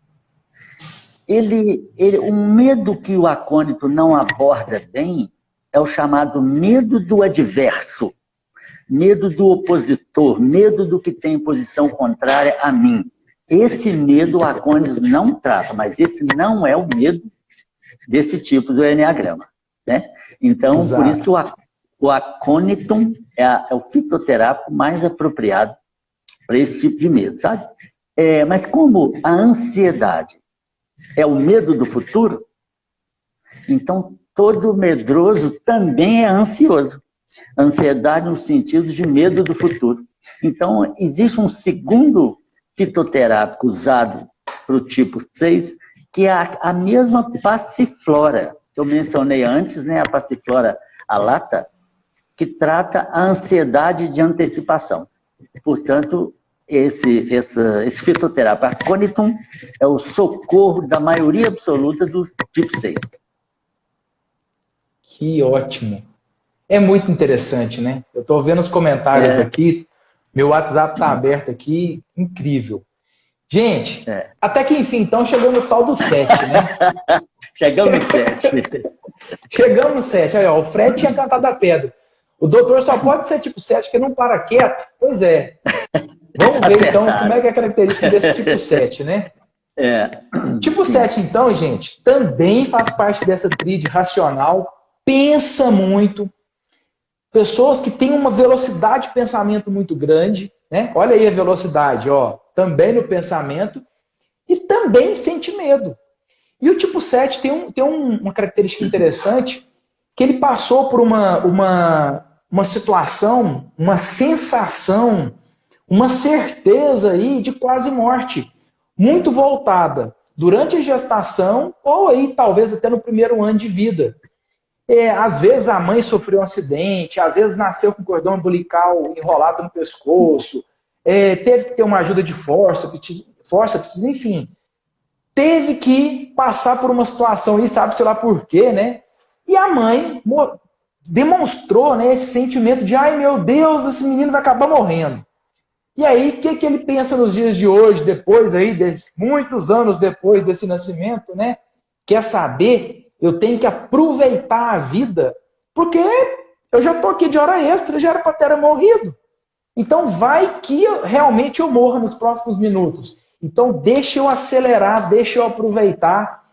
O medo que o acônito não aborda bem é o chamado medo do adverso, medo do opositor, medo do que tem posição contrária a mim. Esse medo o acônito não trata, mas esse não é o medo desse tipo do enneagrama, né? Então, Exato. Por isso que o acônitum é o fitoterápico mais apropriado para esse tipo de medo, sabe? Mas como a ansiedade é o medo do futuro, então todo medroso também é ansioso. Ansiedade no sentido de medo do futuro. Então, existe um segundo fitoterápico usado para o tipo 6, que é a mesma passiflora, que eu mencionei antes, né, a passiflora alata, que trata a ansiedade de antecipação. Portanto, esse fitoterápico Aconitum é o socorro da maioria absoluta do tipo 6. Que ótimo. É muito interessante, né? Eu estou vendo os comentários aqui, meu WhatsApp está aberto aqui, incrível. Gente, até que enfim, então chegamos no tal do 7, né? Chegamos no 7. Chegamos no 7. Aí, ó, o Fred tinha cantado a pedra. O doutor só pode ser tipo 7 porque não para quieto. Pois é. Vamos ver então como é que é a característica desse tipo 7, né? Tipo 7, então, gente, também faz parte dessa tríade racional, pensa muito. Pessoas que têm uma velocidade de pensamento muito grande, né? Olha aí a velocidade, ó, também no pensamento e também sente medo. E o tipo 7 tem uma característica interessante, que ele passou por uma situação, uma sensação, uma certeza aí de quase morte, muito voltada durante a gestação ou aí talvez até no primeiro ano de vida. Às vezes a mãe sofreu um acidente, às vezes nasceu com cordão umbilical enrolado no pescoço, teve que ter uma ajuda de fórceps, enfim. Teve que passar por uma situação aí, sabe-se lá por quê, né? E a mãe demonstrou, né, esse sentimento de, ai meu Deus, esse menino vai acabar morrendo. E aí, o que ele pensa nos dias de hoje, depois aí, muitos anos depois desse nascimento, né? Quer saber? Eu tenho que aproveitar a vida, porque eu já estou aqui de hora extra, já era para ter morrido. Então vai que realmente eu morra nos próximos minutos. Então deixa eu acelerar, deixa eu aproveitar.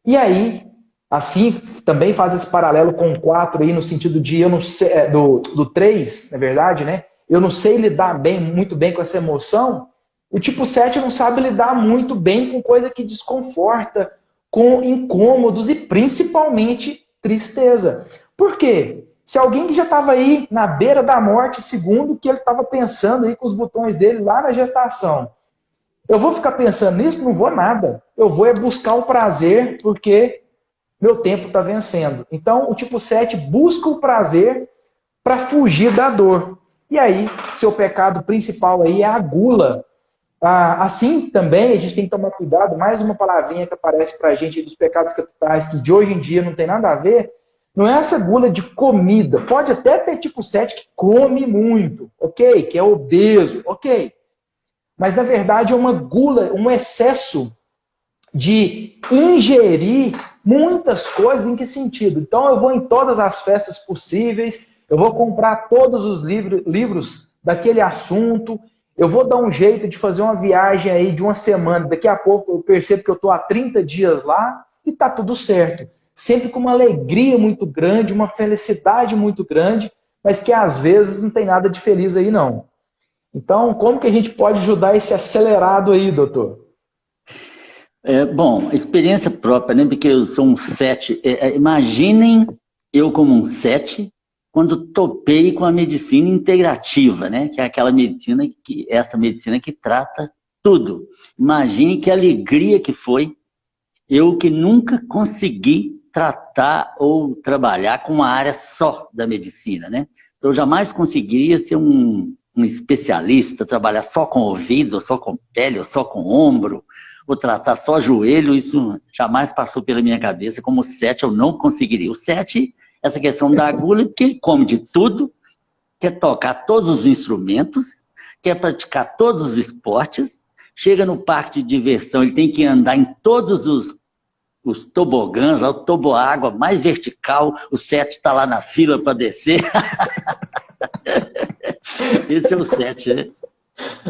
E aí, assim, também faz esse paralelo com o 4 aí, no sentido de, eu não sei, do 3, na verdade, né? Eu não sei lidar muito bem com essa emoção. O tipo 7 não sabe lidar muito bem com coisa que desconforta, com incômodos e principalmente tristeza. Por quê? Se alguém que já estava aí na beira da morte, segundo o que ele estava pensando aí com os botões dele lá na gestação, eu vou ficar pensando nisso? Não vou nada. Eu vou buscar o prazer porque meu tempo está vencendo. Então, o tipo 7 busca o prazer para fugir da dor. E aí, seu pecado principal aí é a gula. Assim também, a gente tem que tomar cuidado, mais uma palavrinha que aparece para a gente dos pecados capitais, que de hoje em dia não tem nada a ver, Não é essa gula de comida. Pode até ter tipo 7 que come muito, ok? Que é obeso, ok. Mas na verdade é uma gula, um excesso de ingerir muitas coisas. Em que sentido? Então eu vou em todas as festas possíveis, eu vou comprar todos os livros daquele assunto, eu vou dar um jeito de fazer uma viagem aí de uma semana, daqui a pouco eu percebo que eu estou há 30 dias lá e está tudo certo. Sempre com uma alegria muito grande, uma felicidade muito grande, mas que às vezes não tem nada de feliz aí não. Então, como que a gente pode ajudar esse acelerado aí, doutor? Bom, experiência própria, né? Porque eu sou um 7. Imaginem eu como um 7 quando topei com a medicina integrativa, né? Que é aquela medicina essa medicina que trata tudo. Imagine que alegria que foi eu que nunca consegui tratar ou trabalhar com uma área só da medicina, né? Eu jamais conseguiria ser um especialista, trabalhar só com ouvido, ou só com pele, ou só com ombro, ou tratar só joelho, isso jamais passou pela minha cabeça. Como 7 eu não conseguiria. O 7, essa questão da agulha, porque ele come de tudo, quer tocar todos os instrumentos, quer praticar todos os esportes, chega no parque de diversão, ele tem que andar em todos os tobogãs, lá, o toboágua mais vertical, o 7 está lá na fila para descer. Esse é o 7, né?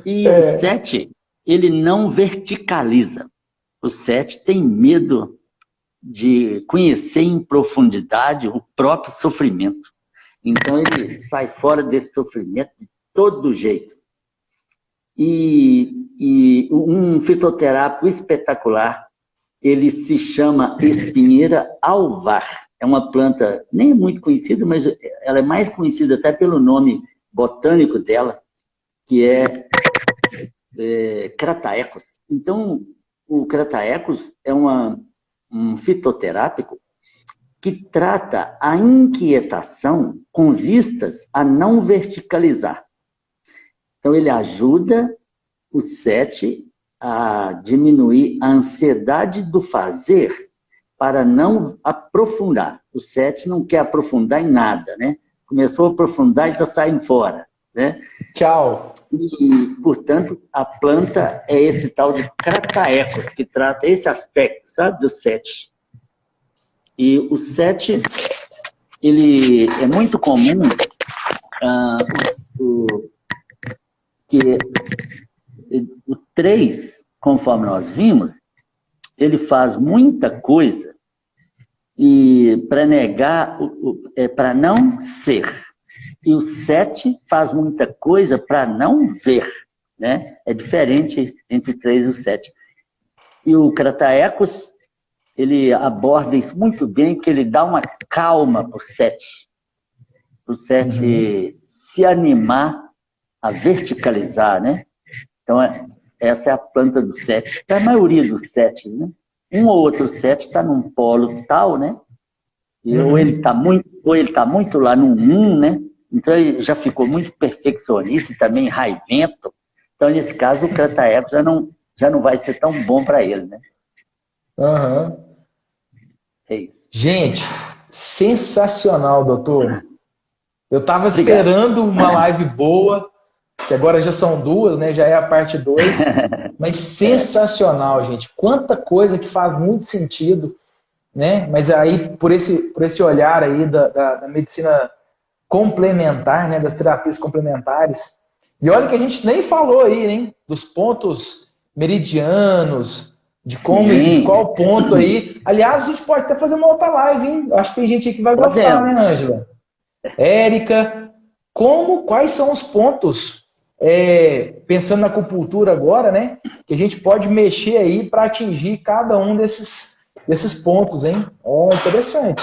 E o 7, ele não verticaliza. O 7 tem medo de conhecer em profundidade o próprio sofrimento. Então ele sai fora desse sofrimento de todo jeito. E um fitoterápico espetacular, ele se chama espinheira alvar. É uma planta nem muito conhecida, mas ela é mais conhecida até pelo nome botânico dela, que é Crataegus. Então, o Crataegus é um fitoterápico que trata a inquietação com vistas a não verticalizar. Então, ele ajuda o 7 a diminuir a ansiedade do fazer para não aprofundar. O 7 não quer aprofundar em nada, né? Começou a aprofundar e está saindo fora, né? Tchau. E, portanto, a planta é esse tal de Crataegus, que trata esse aspecto, sabe, do 7. E o 7, ele é muito comum que o 3, conforme nós vimos, ele faz muita coisa e para negar, para não ser. E o 7 faz muita coisa para não ver, né? É diferente entre o 3 e o 7. E o Crataegus, ele aborda isso muito bem, porque ele dá uma calma para o 7. Para o 7 se animar a verticalizar, né? Então, essa é a planta do 7. A maioria dos 7, né? Um ou outro 7 está num polo tal, né? Ou ele está muito lá no 1, né? Então, ele já ficou muito perfeccionista e também raivento. Então, nesse caso, o Crataegus já não vai ser tão bom para ele, né? É isso. Gente, sensacional, doutor. Eu estava esperando uma live boa, que agora já são 2, né? Já é a parte 2. Mas sensacional, gente. Quanta coisa que faz muito sentido, né? Mas aí, por esse olhar aí da medicina complementar, né? Das terapias complementares. E olha que a gente nem falou aí, hein? Dos pontos meridianos, de qual ponto aí. Aliás, a gente pode até fazer uma outra live, hein? Eu acho que tem gente aí que vai gostar, né, Ângela? Érica, quais são os pontos, pensando na acupuntura agora, né? Que a gente pode mexer aí para atingir cada um desses pontos, hein? Interessante.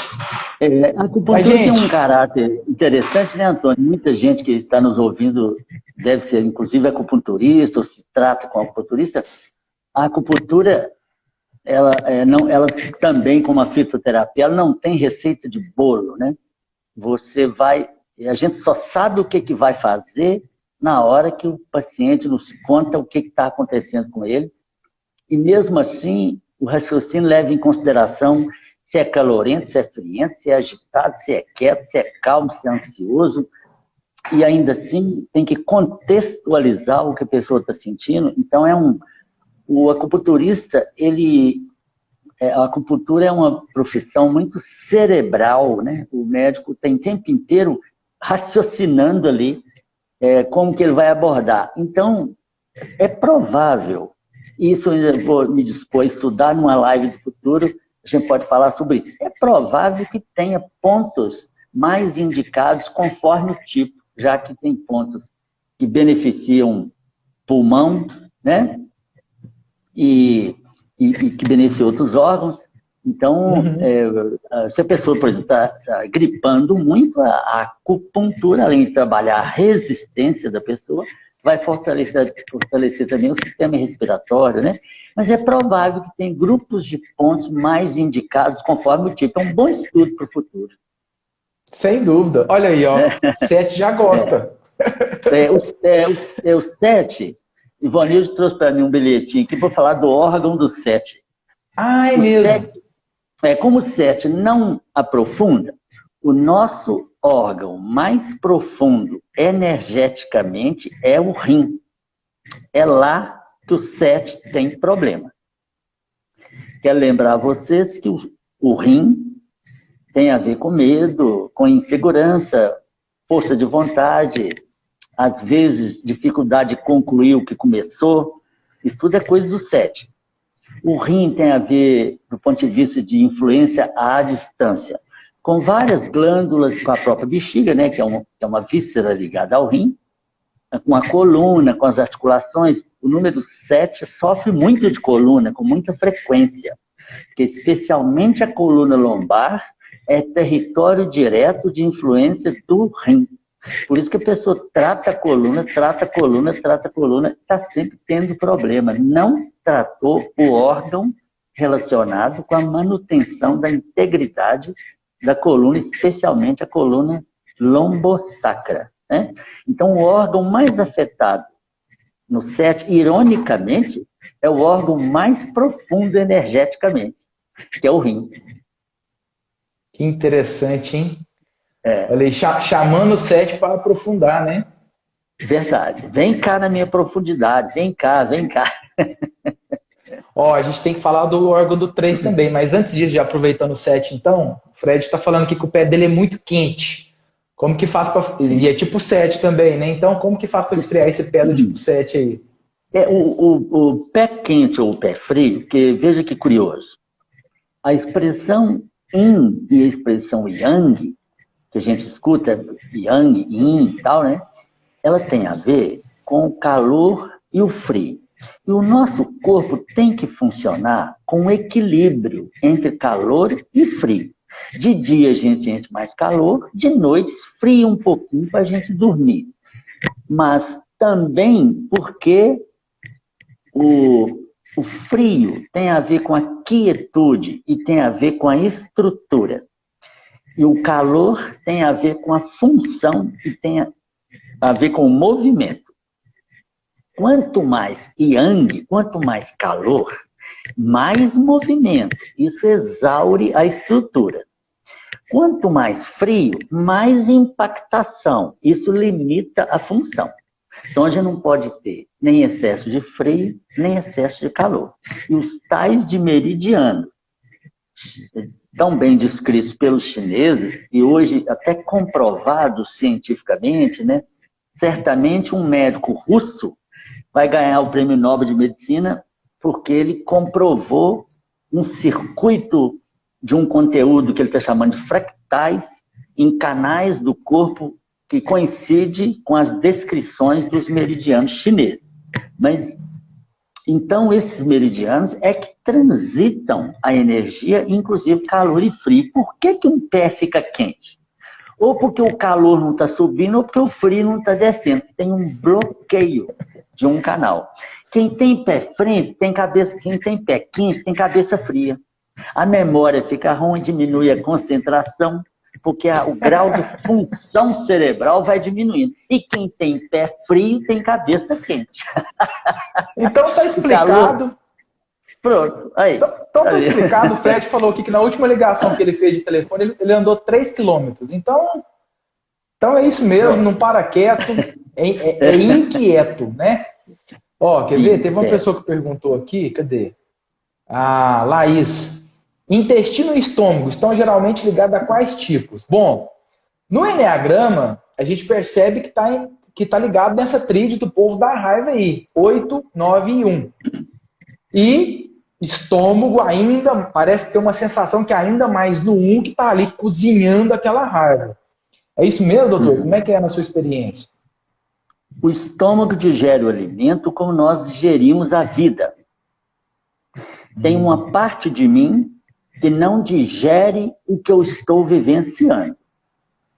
A acupuntura tem um caráter interessante, né, Antônio? Muita gente que está nos ouvindo deve ser, inclusive, acupunturista, ou se trata com acupunturista. A acupuntura, ela também, como a fitoterapia, ela não tem receita de bolo, né? A gente só sabe o que vai fazer na hora que o paciente nos conta o que está acontecendo com ele. E mesmo assim, o raciocínio leva em consideração se é calorento, se é friento, se é agitado, se é quieto, se é calmo, se é ansioso. E ainda assim tem que contextualizar o que a pessoa está sentindo. Então o acupunturista, a acupuntura é uma profissão muito cerebral, né? O médico tem o tempo inteiro raciocinando ali como que ele vai abordar. Então, é provável, isso eu ainda vou me dispor a estudar numa live do futuro, a gente pode falar sobre isso. É provável que tenha pontos mais indicados conforme o tipo, já que tem pontos que beneficiam pulmão, né? E que beneficiam outros órgãos. Então, se a pessoa, por exemplo, está gripando muito, a acupuntura, além de trabalhar a resistência da pessoa, vai fortalecer também o sistema respiratório, né? Mas é provável que tem grupos de pontos mais indicados conforme o tipo. É um bom estudo para o futuro. Sem dúvida. Olha aí, ó. 7 já gosta. O 7, Ivanildo trouxe para mim um bilhetinho aqui para falar do órgão do 7. Ah, é mesmo? Como o 7 não aprofunda, o nosso órgão mais profundo energeticamente é o rim. É lá que o 7 tem problema. Quero lembrar a vocês que o rim tem a ver com medo, com insegurança, força de vontade, às vezes dificuldade de concluir o que começou. Isso tudo é coisa do 7. O rim tem a ver, do ponto de vista de influência à distância, com várias glândulas, com a própria bexiga, né, que é uma víscera ligada ao rim, com a coluna, com as articulações. O número 7 sofre muito de coluna, com muita frequência, porque especialmente a coluna lombar é território direto de influência do rim. Por isso que a pessoa trata a coluna, está sempre tendo problema. Não tratou o órgão relacionado com a manutenção da integridade da coluna, especialmente a coluna lombosacra, né? Então, o órgão mais afetado no 7, ironicamente, é o órgão mais profundo energeticamente, que é o rim. Que interessante, hein? Olha aí, chamando o 7 para aprofundar, né? Verdade. Vem cá na minha profundidade. Vem cá. Ó, a gente tem que falar do órgão do 3 também, mas antes disso, já aproveitando o 7, então, o Fred está falando aqui que o pé dele é muito quente. Como que faz para... E é tipo 7 também, né? Então, como que faz para esfriar esse pé do tipo 7 aí? O pé quente ou o pé frio, porque veja que curioso. A expressão yin e a expressão yang, que a gente escuta, yang, yin e tal, né? Ela tem a ver com o calor e o frio. E o nosso corpo tem que funcionar com um equilíbrio entre calor e frio. De dia a gente sente mais calor, de noite esfria um pouquinho para a gente dormir. Mas também porque o frio tem a ver com a quietude e tem a ver com a estrutura. E o calor tem a ver com a função e tem a ver com o movimento. Quanto mais yang, quanto mais calor, mais movimento. Isso exaure a estrutura. Quanto mais frio, mais impactação. Isso limita a função. Então, a gente não pode ter nem excesso de frio, nem excesso de calor. E os tais de meridianos, tão bem descritos pelos chineses, e hoje até comprovados cientificamente, né? Certamente um médico russo vai ganhar o Prêmio Nobel de Medicina porque ele comprovou um circuito de um conteúdo que ele está chamando de fractais em canais do corpo que coincide com as descrições dos meridianos chineses. Mas, então, esses meridianos é que transitam a energia, inclusive calor e frio. Por que um pé fica quente? Ou porque o calor não está subindo, ou porque o frio não está descendo. Tem um bloqueio de um canal. Quem tem pé frente, tem cabeça. Quem tem pé quente, tem cabeça fria. A memória fica ruim, diminui a concentração, porque o grau de função cerebral vai diminuindo. E quem tem pé frio, tem cabeça quente. Então tá explicado. Pronto, aí. Então tá explicado. O Fred falou aqui que na última ligação que ele fez de telefone, ele andou 3 quilômetros. Então é isso mesmo, não para quieto, é inquieto, né? Ó, quer ver? Teve uma pessoa que perguntou aqui, cadê? A Laís. Intestino e estômago estão geralmente ligados a quais tipos? Bom, no Eneagrama, a gente percebe que tá ligado nessa tríade do povo da raiva aí. 8, 9 e 1. E estômago ainda, parece ter uma sensação que ainda mais no 1 que tá ali cozinhando aquela raiva. É isso mesmo, doutor? Como é que é na sua experiência? O estômago digere o alimento como nós digerimos a vida. Tem uma parte de mim que não digere o que eu estou vivenciando.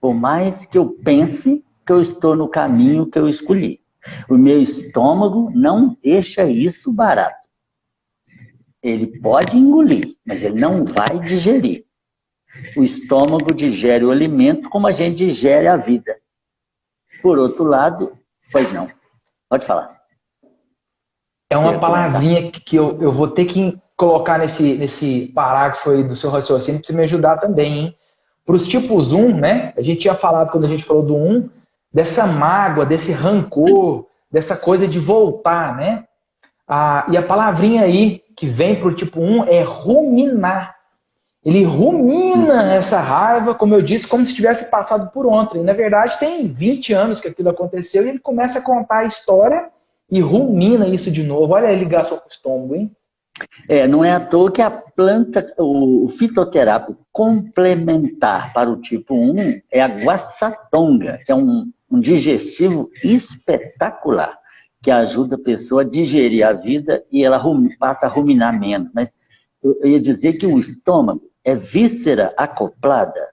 Por mais que eu pense que eu estou no caminho que eu escolhi. O meu estômago não deixa isso barato. Ele pode engolir, mas ele não vai digerir. O estômago digere o alimento como a gente digere a vida. Por outro lado, pois não. Pode falar. É uma palavrinha que eu vou ter que colocar nesse parágrafo aí do seu raciocínio para você me ajudar também, hein? Para os tipos 1, né? A gente tinha falado, quando a gente falou do 1, dessa mágoa, desse rancor, dessa coisa de voltar, né? E a palavrinha aí que vem para o tipo 1 é ruminar. Ele rumina essa raiva, como eu disse, como se tivesse passado por ontem. Na verdade, tem 20 anos que aquilo aconteceu e ele começa a contar a história e rumina isso de novo. Olha a ligação com o estômago, hein? Não é à toa que a planta, o fitoterápico complementar para o tipo 1 é a guaçatonga, que é um digestivo espetacular, que ajuda a pessoa a digerir a vida e ela passa a ruminar menos. Mas eu ia dizer que o estômago é víscera acoplada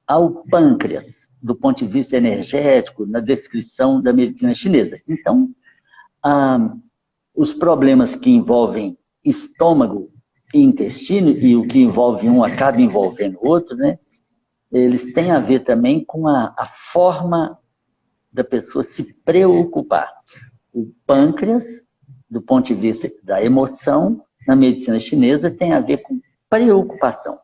ao pâncreas, do ponto de vista energético, na descrição da medicina chinesa. Então, os problemas que envolvem estômago e intestino, e o que envolve um acaba envolvendo o outro, né? Eles têm a ver também com a forma da pessoa se preocupar. O pâncreas, do ponto de vista da emoção, na medicina chinesa, tem a ver com preocupação.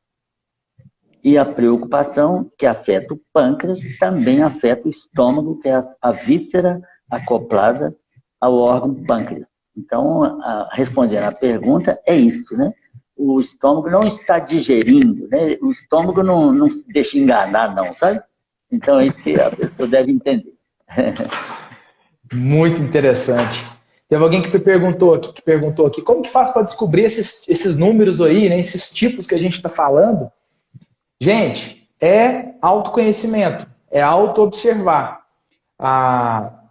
E a preocupação que afeta o pâncreas também afeta o estômago, que é a víscera acoplada ao órgão pâncreas. Então, respondendo à pergunta, é isso, né? O estômago não está digerindo, né? O estômago não se deixa enganar, não, sabe? Então, é isso que a pessoa deve entender. Muito interessante. Teve alguém que perguntou aqui, como que faz para descobrir esses números aí, né? Esses tipos que a gente está falando? Gente, é autoconhecimento, é auto-observar.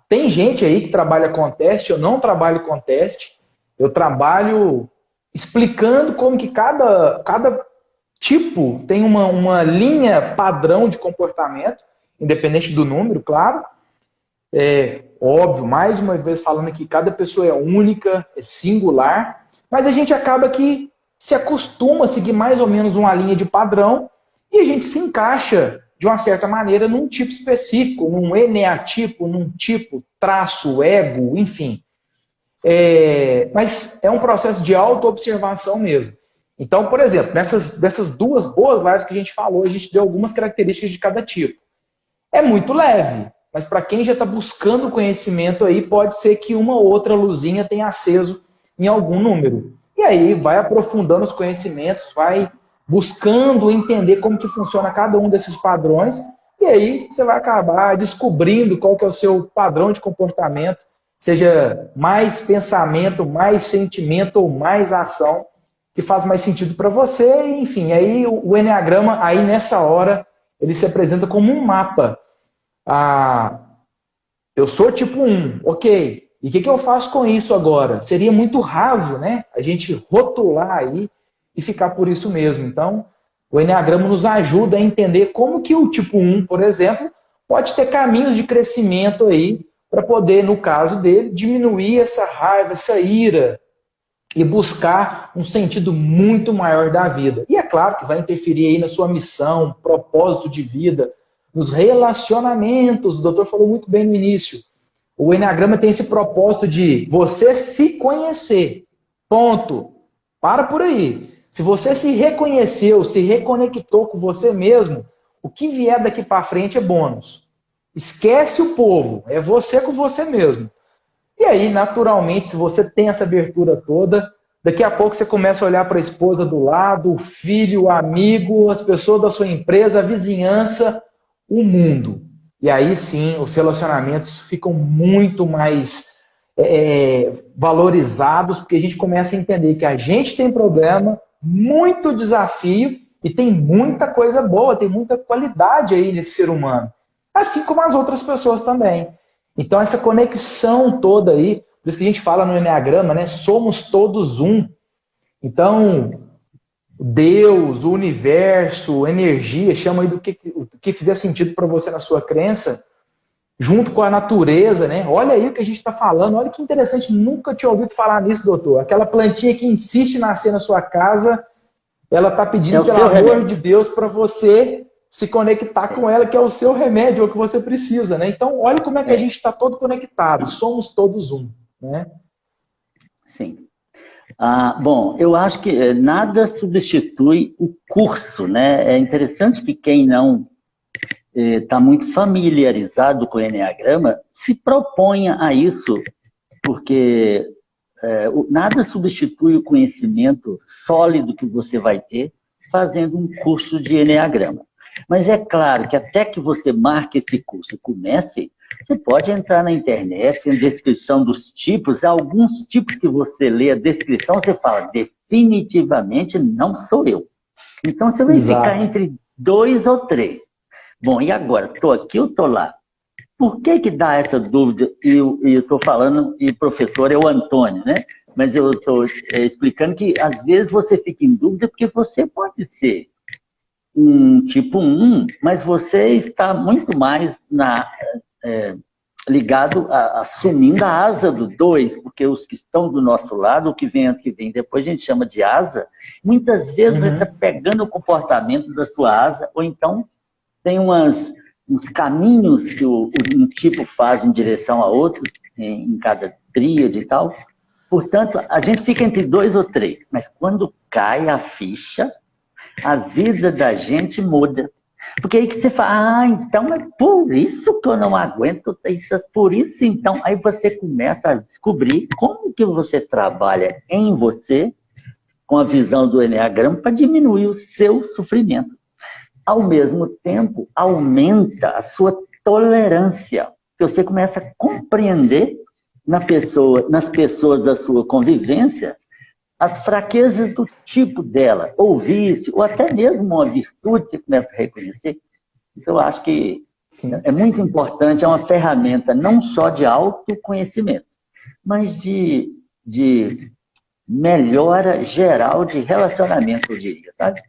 Tem gente aí que trabalha com teste, eu não trabalho com teste, eu trabalho explicando como que cada tipo tem uma linha padrão de comportamento, independente do número, claro. É óbvio, mais uma vez falando que cada pessoa é única, é singular, mas a gente acaba que se acostuma a seguir mais ou menos uma linha de padrão e a gente se encaixa de uma certa maneira num tipo específico, num eneatipo, num tipo, traço, ego, enfim. Mas é um processo de auto-observação mesmo. Então, por exemplo, dessas duas boas lives que a gente falou, a gente deu algumas características de cada tipo. É muito leve, mas para quem já está buscando conhecimento aí, pode ser que uma ou outra luzinha tenha aceso em algum número. E aí vai aprofundando os conhecimentos, vai buscando entender como que funciona cada um desses padrões, e aí você vai acabar descobrindo qual que é o seu padrão de comportamento, seja mais pensamento, mais sentimento ou mais ação, que faz mais sentido para você, enfim, aí o Eneagrama, aí nessa hora, ele se apresenta como um mapa. Eu sou tipo 1, ok, e o que eu faço com isso agora? Seria muito raso, né? A gente rotular aí e ficar por isso mesmo. Então, o Eneagrama nos ajuda a entender como que o tipo 1, por exemplo, pode ter caminhos de crescimento aí para poder, no caso dele, diminuir essa raiva, essa ira e buscar um sentido muito maior da vida. E é claro que vai interferir aí na sua missão, propósito de vida, nos relacionamentos. O doutor falou muito bem no início. O Eneagrama tem esse propósito de você se conhecer. Ponto. Para por aí. Se você se reconheceu, se reconectou com você mesmo, o que vier daqui para frente é bônus. Esquece o povo, é você com você mesmo. E aí, naturalmente, se você tem essa abertura toda, daqui a pouco você começa a olhar para a esposa do lado, o filho, o amigo, as pessoas da sua empresa, a vizinhança, o mundo. E aí sim, os relacionamentos ficam muito mais valorizados, porque a gente começa a entender que a gente tem problema, muito desafio e tem muita coisa boa, tem muita qualidade aí nesse ser humano. Assim como as outras pessoas também. Então essa conexão toda aí, por isso que a gente fala no Enneagrama, né? Somos todos um. Então, Deus, o universo, energia, chama aí do que fizer sentido para você na sua crença, junto com a natureza, né? Olha aí o que a gente está falando, olha que interessante, nunca tinha ouvido falar nisso, doutor. Aquela plantinha que insiste em nascer na sua casa, ela está pedindo, pelo amor de Deus, para você se conectar com ela, que é o seu remédio, é o que você precisa, né? Então, olha como é que a gente está todo conectado, somos todos um, né? Sim. Bom, eu acho que nada substitui o curso, né? É interessante que quem não está muito familiarizado com o Enneagrama se proponha a isso, porque nada substitui o conhecimento sólido que você vai ter fazendo um curso de Enneagrama. Mas é claro que até que você marque esse curso e comece, você pode entrar na internet, em descrição dos tipos, alguns tipos que você lê a descrição, você fala, definitivamente não sou eu. Então você vai ficar entre 2 ou 3. Bom, e agora? Estou aqui ou estou lá? Por que dá essa dúvida? E eu estou falando, e o professor é o Antônio, né? Mas eu estou explicando que às vezes você fica em dúvida porque você pode ser um tipo 1, mas você está muito mais ligado assumindo a asa do 2, porque os que estão do nosso lado, o que vem antes que vem depois, a gente chama de asa, muitas vezes você está pegando o comportamento da sua asa, ou então tem uns caminhos que um tipo faz em direção a outros, em cada tríade e tal. Portanto, a gente fica entre 2 ou 3, mas quando cai a ficha, a vida da gente muda. Porque aí que você fala, então é por isso que eu não aguento isso, por isso então. Aí você começa a descobrir como que você trabalha em você, com a visão do Enneagrama, para diminuir o seu sofrimento. Ao mesmo tempo, aumenta a sua tolerância, porque você começa a compreender nas pessoas da sua convivência as fraquezas do tipo dela, ou vício, ou até mesmo uma virtude, você começa a reconhecer. Então, eu acho que é muito importante, é uma ferramenta não só de autoconhecimento, mas de melhora geral de relacionamento, eu diria, sabe?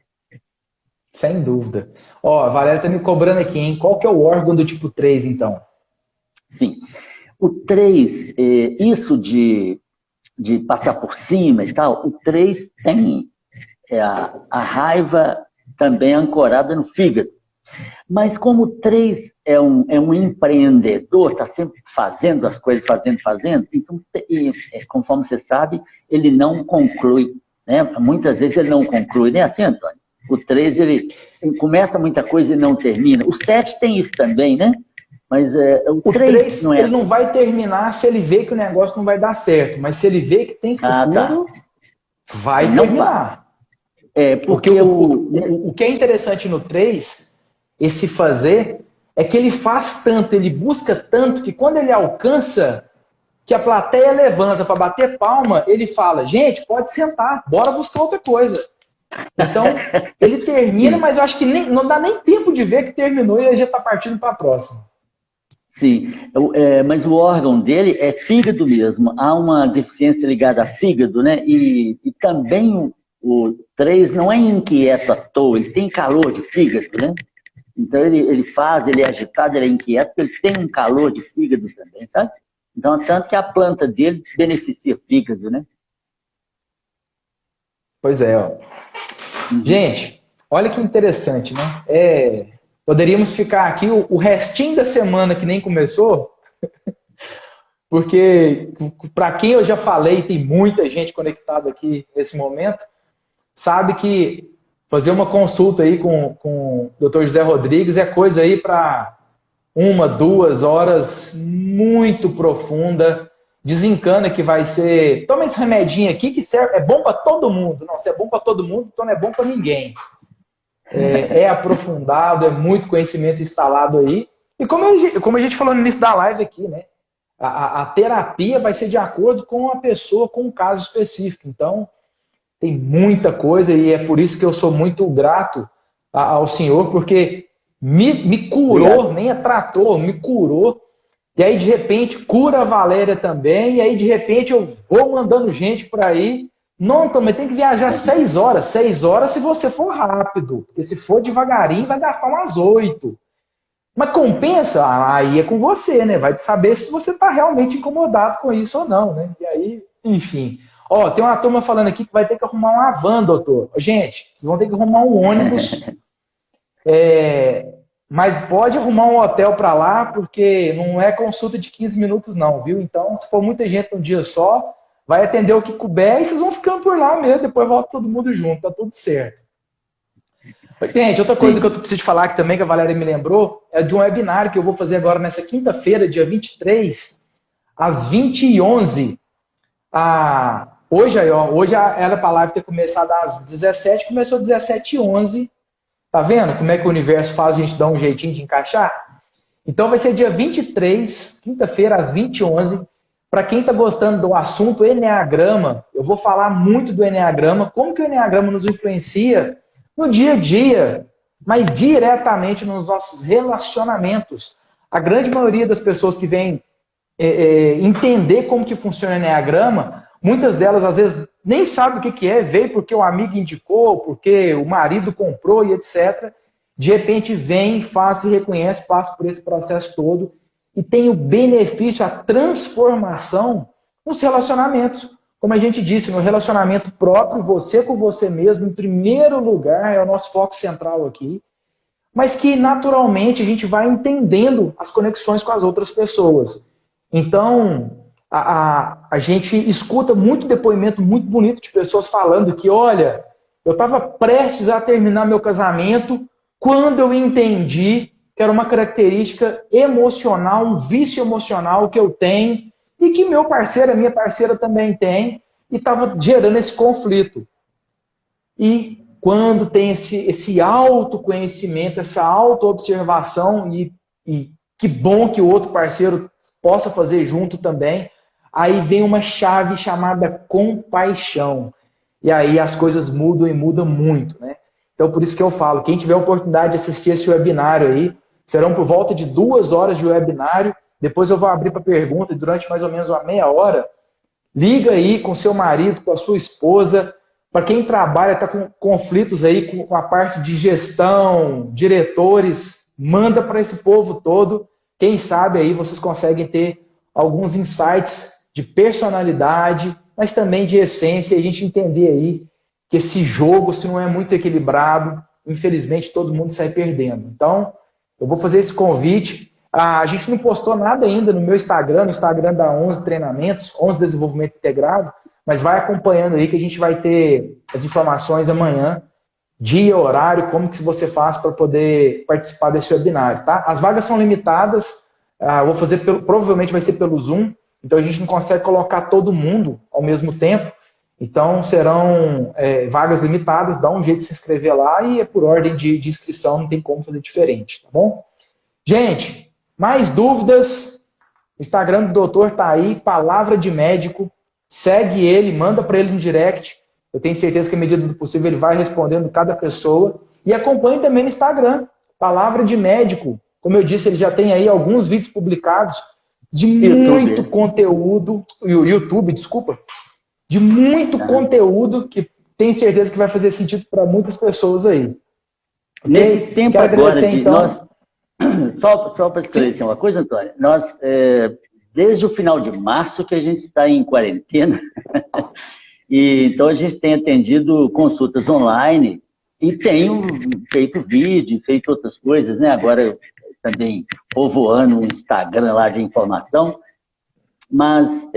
Sem dúvida. Ó, a Valéria tá me cobrando aqui, hein? Qual que é o órgão do tipo 3, então? Sim. O 3, isso de passar por cima e tal, o 3 tem a raiva também ancorada no fígado. Mas como o 3 é um empreendedor, está sempre fazendo as coisas, fazendo, então, conforme você sabe, ele não conclui. Né? Muitas vezes ele não conclui, não é assim, Antônio? O 3, ele começa muita coisa e não termina. O 7 tem isso também, né? Mas o 3 não é... ele não vai terminar se ele vê que o negócio não vai dar certo, mas se ele vê que tem futuro, vai terminar. Porque o que é interessante no 3, esse fazer, é que ele faz tanto, ele busca tanto, que quando ele alcança, que a plateia levanta para bater palma, ele fala, gente, pode sentar, bora buscar outra coisa. Então, ele termina, mas eu acho que não dá nem tempo de ver que terminou e ele já está partindo para a próxima. Sim, mas o órgão dele é fígado mesmo. Há uma deficiência ligada a fígado, né? E também o 3 não é inquieto à toa, ele tem calor de fígado, né? Então ele é agitado, ele é inquieto, porque ele tem um calor de fígado também, sabe? Então, tanto que a planta dele beneficia fígado, né? Pois é, ó. Gente, olha que interessante, né? Poderíamos ficar aqui o restinho da semana que nem começou, porque para quem eu já falei, tem muita gente conectada aqui nesse momento, sabe que fazer uma consulta aí com o Dr. José Rodrigues é coisa aí para 1, 2 horas muito profunda, desencana que vai ser, toma esse remedinho aqui que serve, é bom para todo mundo. Não, se é bom para todo mundo, então não é bom para ninguém. É aprofundado, é muito conhecimento instalado aí. E como a gente falou no início da live aqui, né? A terapia vai ser de acordo com a pessoa, com um caso específico. Então, tem muita coisa e é por isso que eu sou muito grato ao senhor, porque me curou, nem a tratou, me curou. E aí, de repente, cura a Valéria também. E aí, de repente, eu vou mandando gente por aí. Não, também tem que viajar 6 horas. 6 horas se você for rápido. Porque se for devagarinho, vai gastar umas 8. Mas compensa? Aí é com você, né? Vai saber se você está realmente incomodado com isso ou não, né? E aí, enfim. Ó, tem uma turma falando aqui que vai ter que arrumar uma van, doutor. Gente, vocês vão ter que arrumar um ônibus. Mas pode arrumar um hotel para lá, porque não é consulta de 15 minutos não, viu? Então, se for muita gente num dia só, vai atender o que couber e vocês vão ficando por lá mesmo, depois volta todo mundo junto, tá tudo certo. Gente, outra coisa que eu preciso te falar aqui também, que a Valéria me lembrou, é de um webinário que eu vou fazer agora nessa quinta-feira, dia 23, às 20h11. Hoje era para a live ter começado às 17h, começou às 17h11. Tá vendo como é que o universo faz a gente dar um jeitinho de encaixar? Então vai ser dia 23, quinta-feira, às 20h11. Para quem está gostando do assunto Eneagrama, eu vou falar muito do Eneagrama, como que o Eneagrama nos influencia no dia a dia, mas diretamente nos nossos relacionamentos. A grande maioria das pessoas que vêm entender como que funciona o Eneagrama, muitas delas às vezes nem sabem o que é, veio porque o amigo indicou, porque o marido comprou e etc. De repente vem, faz, se reconhece, passa por esse processo todo e tem o benefício, a transformação nos relacionamentos. Como a gente disse, no relacionamento próprio, você com você mesmo, em primeiro lugar, é o nosso foco central aqui, mas que naturalmente a gente vai entendendo as conexões com as outras pessoas. Então, a gente escuta muito depoimento muito bonito de pessoas falando que, olha, eu estava prestes a terminar meu casamento quando eu entendi que era uma característica emocional, um vício emocional que eu tenho e que meu parceiro, a minha parceira também tem e estava gerando esse conflito. E quando tem esse autoconhecimento, essa autoobservação e que bom que o outro parceiro possa fazer junto também, aí vem uma chave chamada compaixão. E aí as coisas mudam e mudam muito, né? Então por isso que eu falo, quem tiver a oportunidade de assistir esse webinário aí, serão por volta de 2 horas de webinário, depois eu vou abrir para pergunta e durante mais ou menos uma meia hora, liga aí com seu marido, com a sua esposa, para quem trabalha, está com conflitos aí com a parte de gestão, diretores, manda para esse povo todo, quem sabe aí vocês conseguem ter alguns insights de personalidade, mas também de essência, e a gente entender aí que esse jogo, se não é muito equilibrado, infelizmente todo mundo sai perdendo. Então, eu vou fazer esse convite. A gente não postou nada ainda no meu Instagram, no Instagram da 11 Treinamentos, 11 Desenvolvimento Integrado, mas vai acompanhando aí que a gente vai ter as informações amanhã, dia, horário, como que você faz para poder participar desse webinário, tá? As vagas são limitadas, eu vou fazer, provavelmente vai ser pelo Zoom, então a gente não consegue colocar todo mundo ao mesmo tempo, então serão vagas limitadas, dá um jeito de se inscrever lá e é por ordem de inscrição, não tem como fazer diferente, tá bom? Gente, mais dúvidas? O Instagram do doutor tá aí, Palavra de Médico, segue ele, manda para ele no direct, eu tenho certeza que à medida do possível ele vai respondendo cada pessoa, e acompanhe também no Instagram, Palavra de Médico, como eu disse, ele já tem aí alguns vídeos publicados de muito conteúdo, YouTube, desculpa, de muito conteúdo que tenho certeza que vai fazer sentido para muitas pessoas aí. Nesse tempo agora de então... nós... Só para esclarecer uma coisa, Antônio, nós, desde o final de março que a gente está em quarentena, e então a gente tem atendido consultas online e tenho feito vídeo, feito outras coisas, né? Agora também povoando o Instagram lá de informação. mas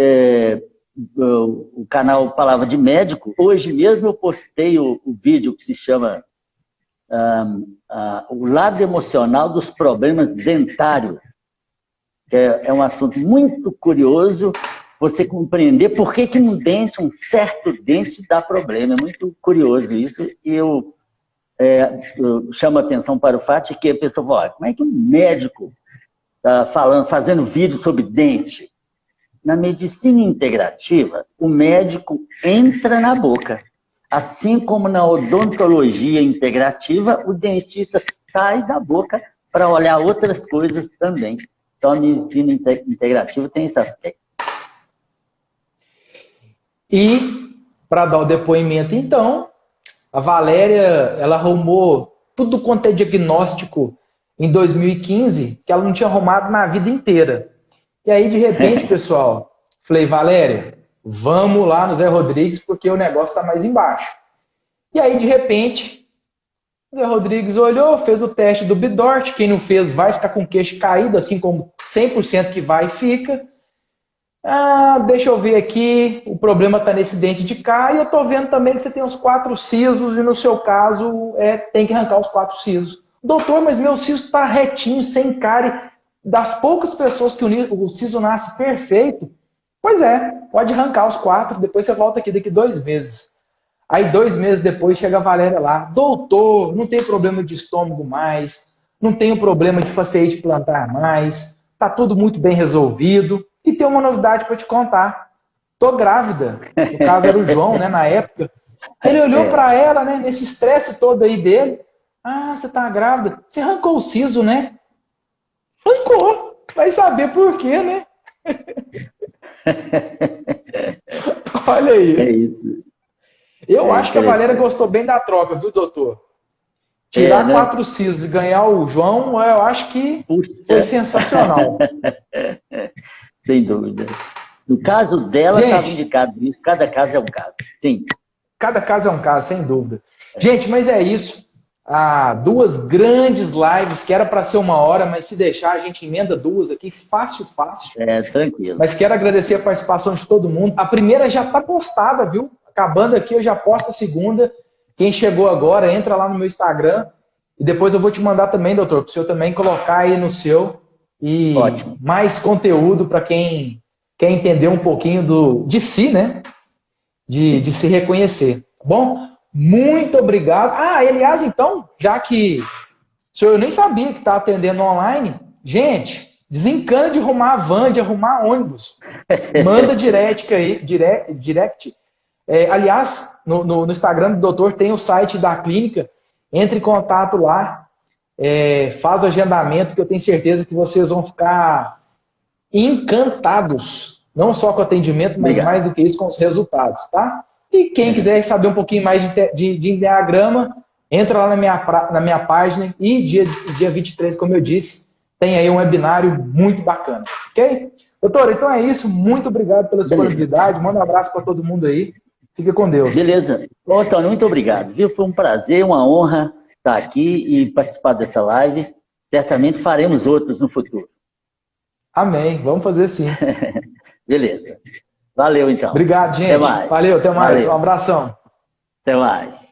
o canal Palavra de Médico, hoje mesmo eu postei o vídeo que se chama o lado emocional dos problemas dentários, que é um assunto muito curioso, você compreender por que um dente, um certo dente, dá problema. É muito curioso isso. E eu chamo a atenção para o fato de que a pessoa fala, como é que um médico está fazendo vídeo sobre dente? Na medicina integrativa, o médico entra na boca. Assim como na odontologia integrativa, o dentista sai da boca para olhar outras coisas também. Então, a medicina integrativa tem esse aspecto. E, para dar o depoimento, então, a Valéria, ela arrumou tudo quanto é diagnóstico em 2015, que ela não tinha arrumado na vida inteira. E aí, de repente, pessoal, falei, Valéria, vamos lá no Zé Rodrigues, porque o negócio está mais embaixo. E aí, de repente, o Zé Rodrigues olhou, fez o teste do Bidort. Quem não fez vai ficar com o queixo caído, assim como 100% que vai fica. Deixa eu ver aqui, o problema está nesse dente de cá, e eu estou vendo também que você tem os 4 sisos, e no seu caso, tem que arrancar os 4 sisos. Doutor, mas meu siso está retinho, sem cárie. Das poucas pessoas que o siso nasce perfeito, pois pode arrancar os 4, depois você volta aqui daqui 2 meses. Aí 2 meses depois chega a Valéria lá, doutor, não tem problema de estômago mais, não tenho problema de fasciite plantar mais, tá tudo muito bem resolvido. E tem uma novidade para te contar. Tô grávida. No caso era o João, né, na época. Ele olhou para ela, né, nesse estresse todo aí dele. Você tá grávida? Você arrancou o siso, né? Arrancou. Vai saber por quê, né? Olha aí. É isso. Eu acho que a Valéria gostou bem da troca, viu, doutor? Tirar né? 4 sisos e ganhar o João, eu acho que foi sensacional. Sem dúvida. No caso dela, estava indicado isso. Cada caso é um caso. Sim. Cada caso é um caso, sem dúvida. Gente, mas é isso. 2 grandes lives, que era para ser 1 hora, mas se deixar, a gente emenda 2 aqui, fácil. Tranquilo. Mas quero agradecer a participação de todo mundo. A primeira já está postada, viu? Acabando aqui, eu já posto a segunda. Quem chegou agora, entra lá no meu Instagram. E depois eu vou te mandar também, doutor, para o senhor também colocar aí no seu. E ótimo. Mais conteúdo para quem quer entender um pouquinho de si, né? De se reconhecer. Tá bom? Muito obrigado. Aliás, então, já que o senhor nem sabia que está atendendo online, gente, desencana de arrumar van, de arrumar ônibus. Manda direct aí, direct. Aliás, no Instagram do doutor tem o site da clínica. Entre em contato lá. Faz o agendamento, que eu tenho certeza que vocês vão ficar encantados, não só com o atendimento, mas mais do que isso, com os resultados, tá? E quem quiser saber um pouquinho mais de Enneagrama, entra lá na minha página, e dia 23, como eu disse, tem aí um webinário muito bacana, ok? Doutor, então é isso, muito obrigado pela disponibilidade, manda um abraço para todo mundo aí, fica com Deus. Beleza. Ô, Antônio, muito obrigado, viu? Foi um prazer, uma honra estar aqui e participar dessa live. Certamente faremos outros no futuro. Amém. Vamos fazer sim. Beleza. Valeu, então. Obrigado, gente. Até mais. Valeu, até mais. Valeu. Um abração. Até mais.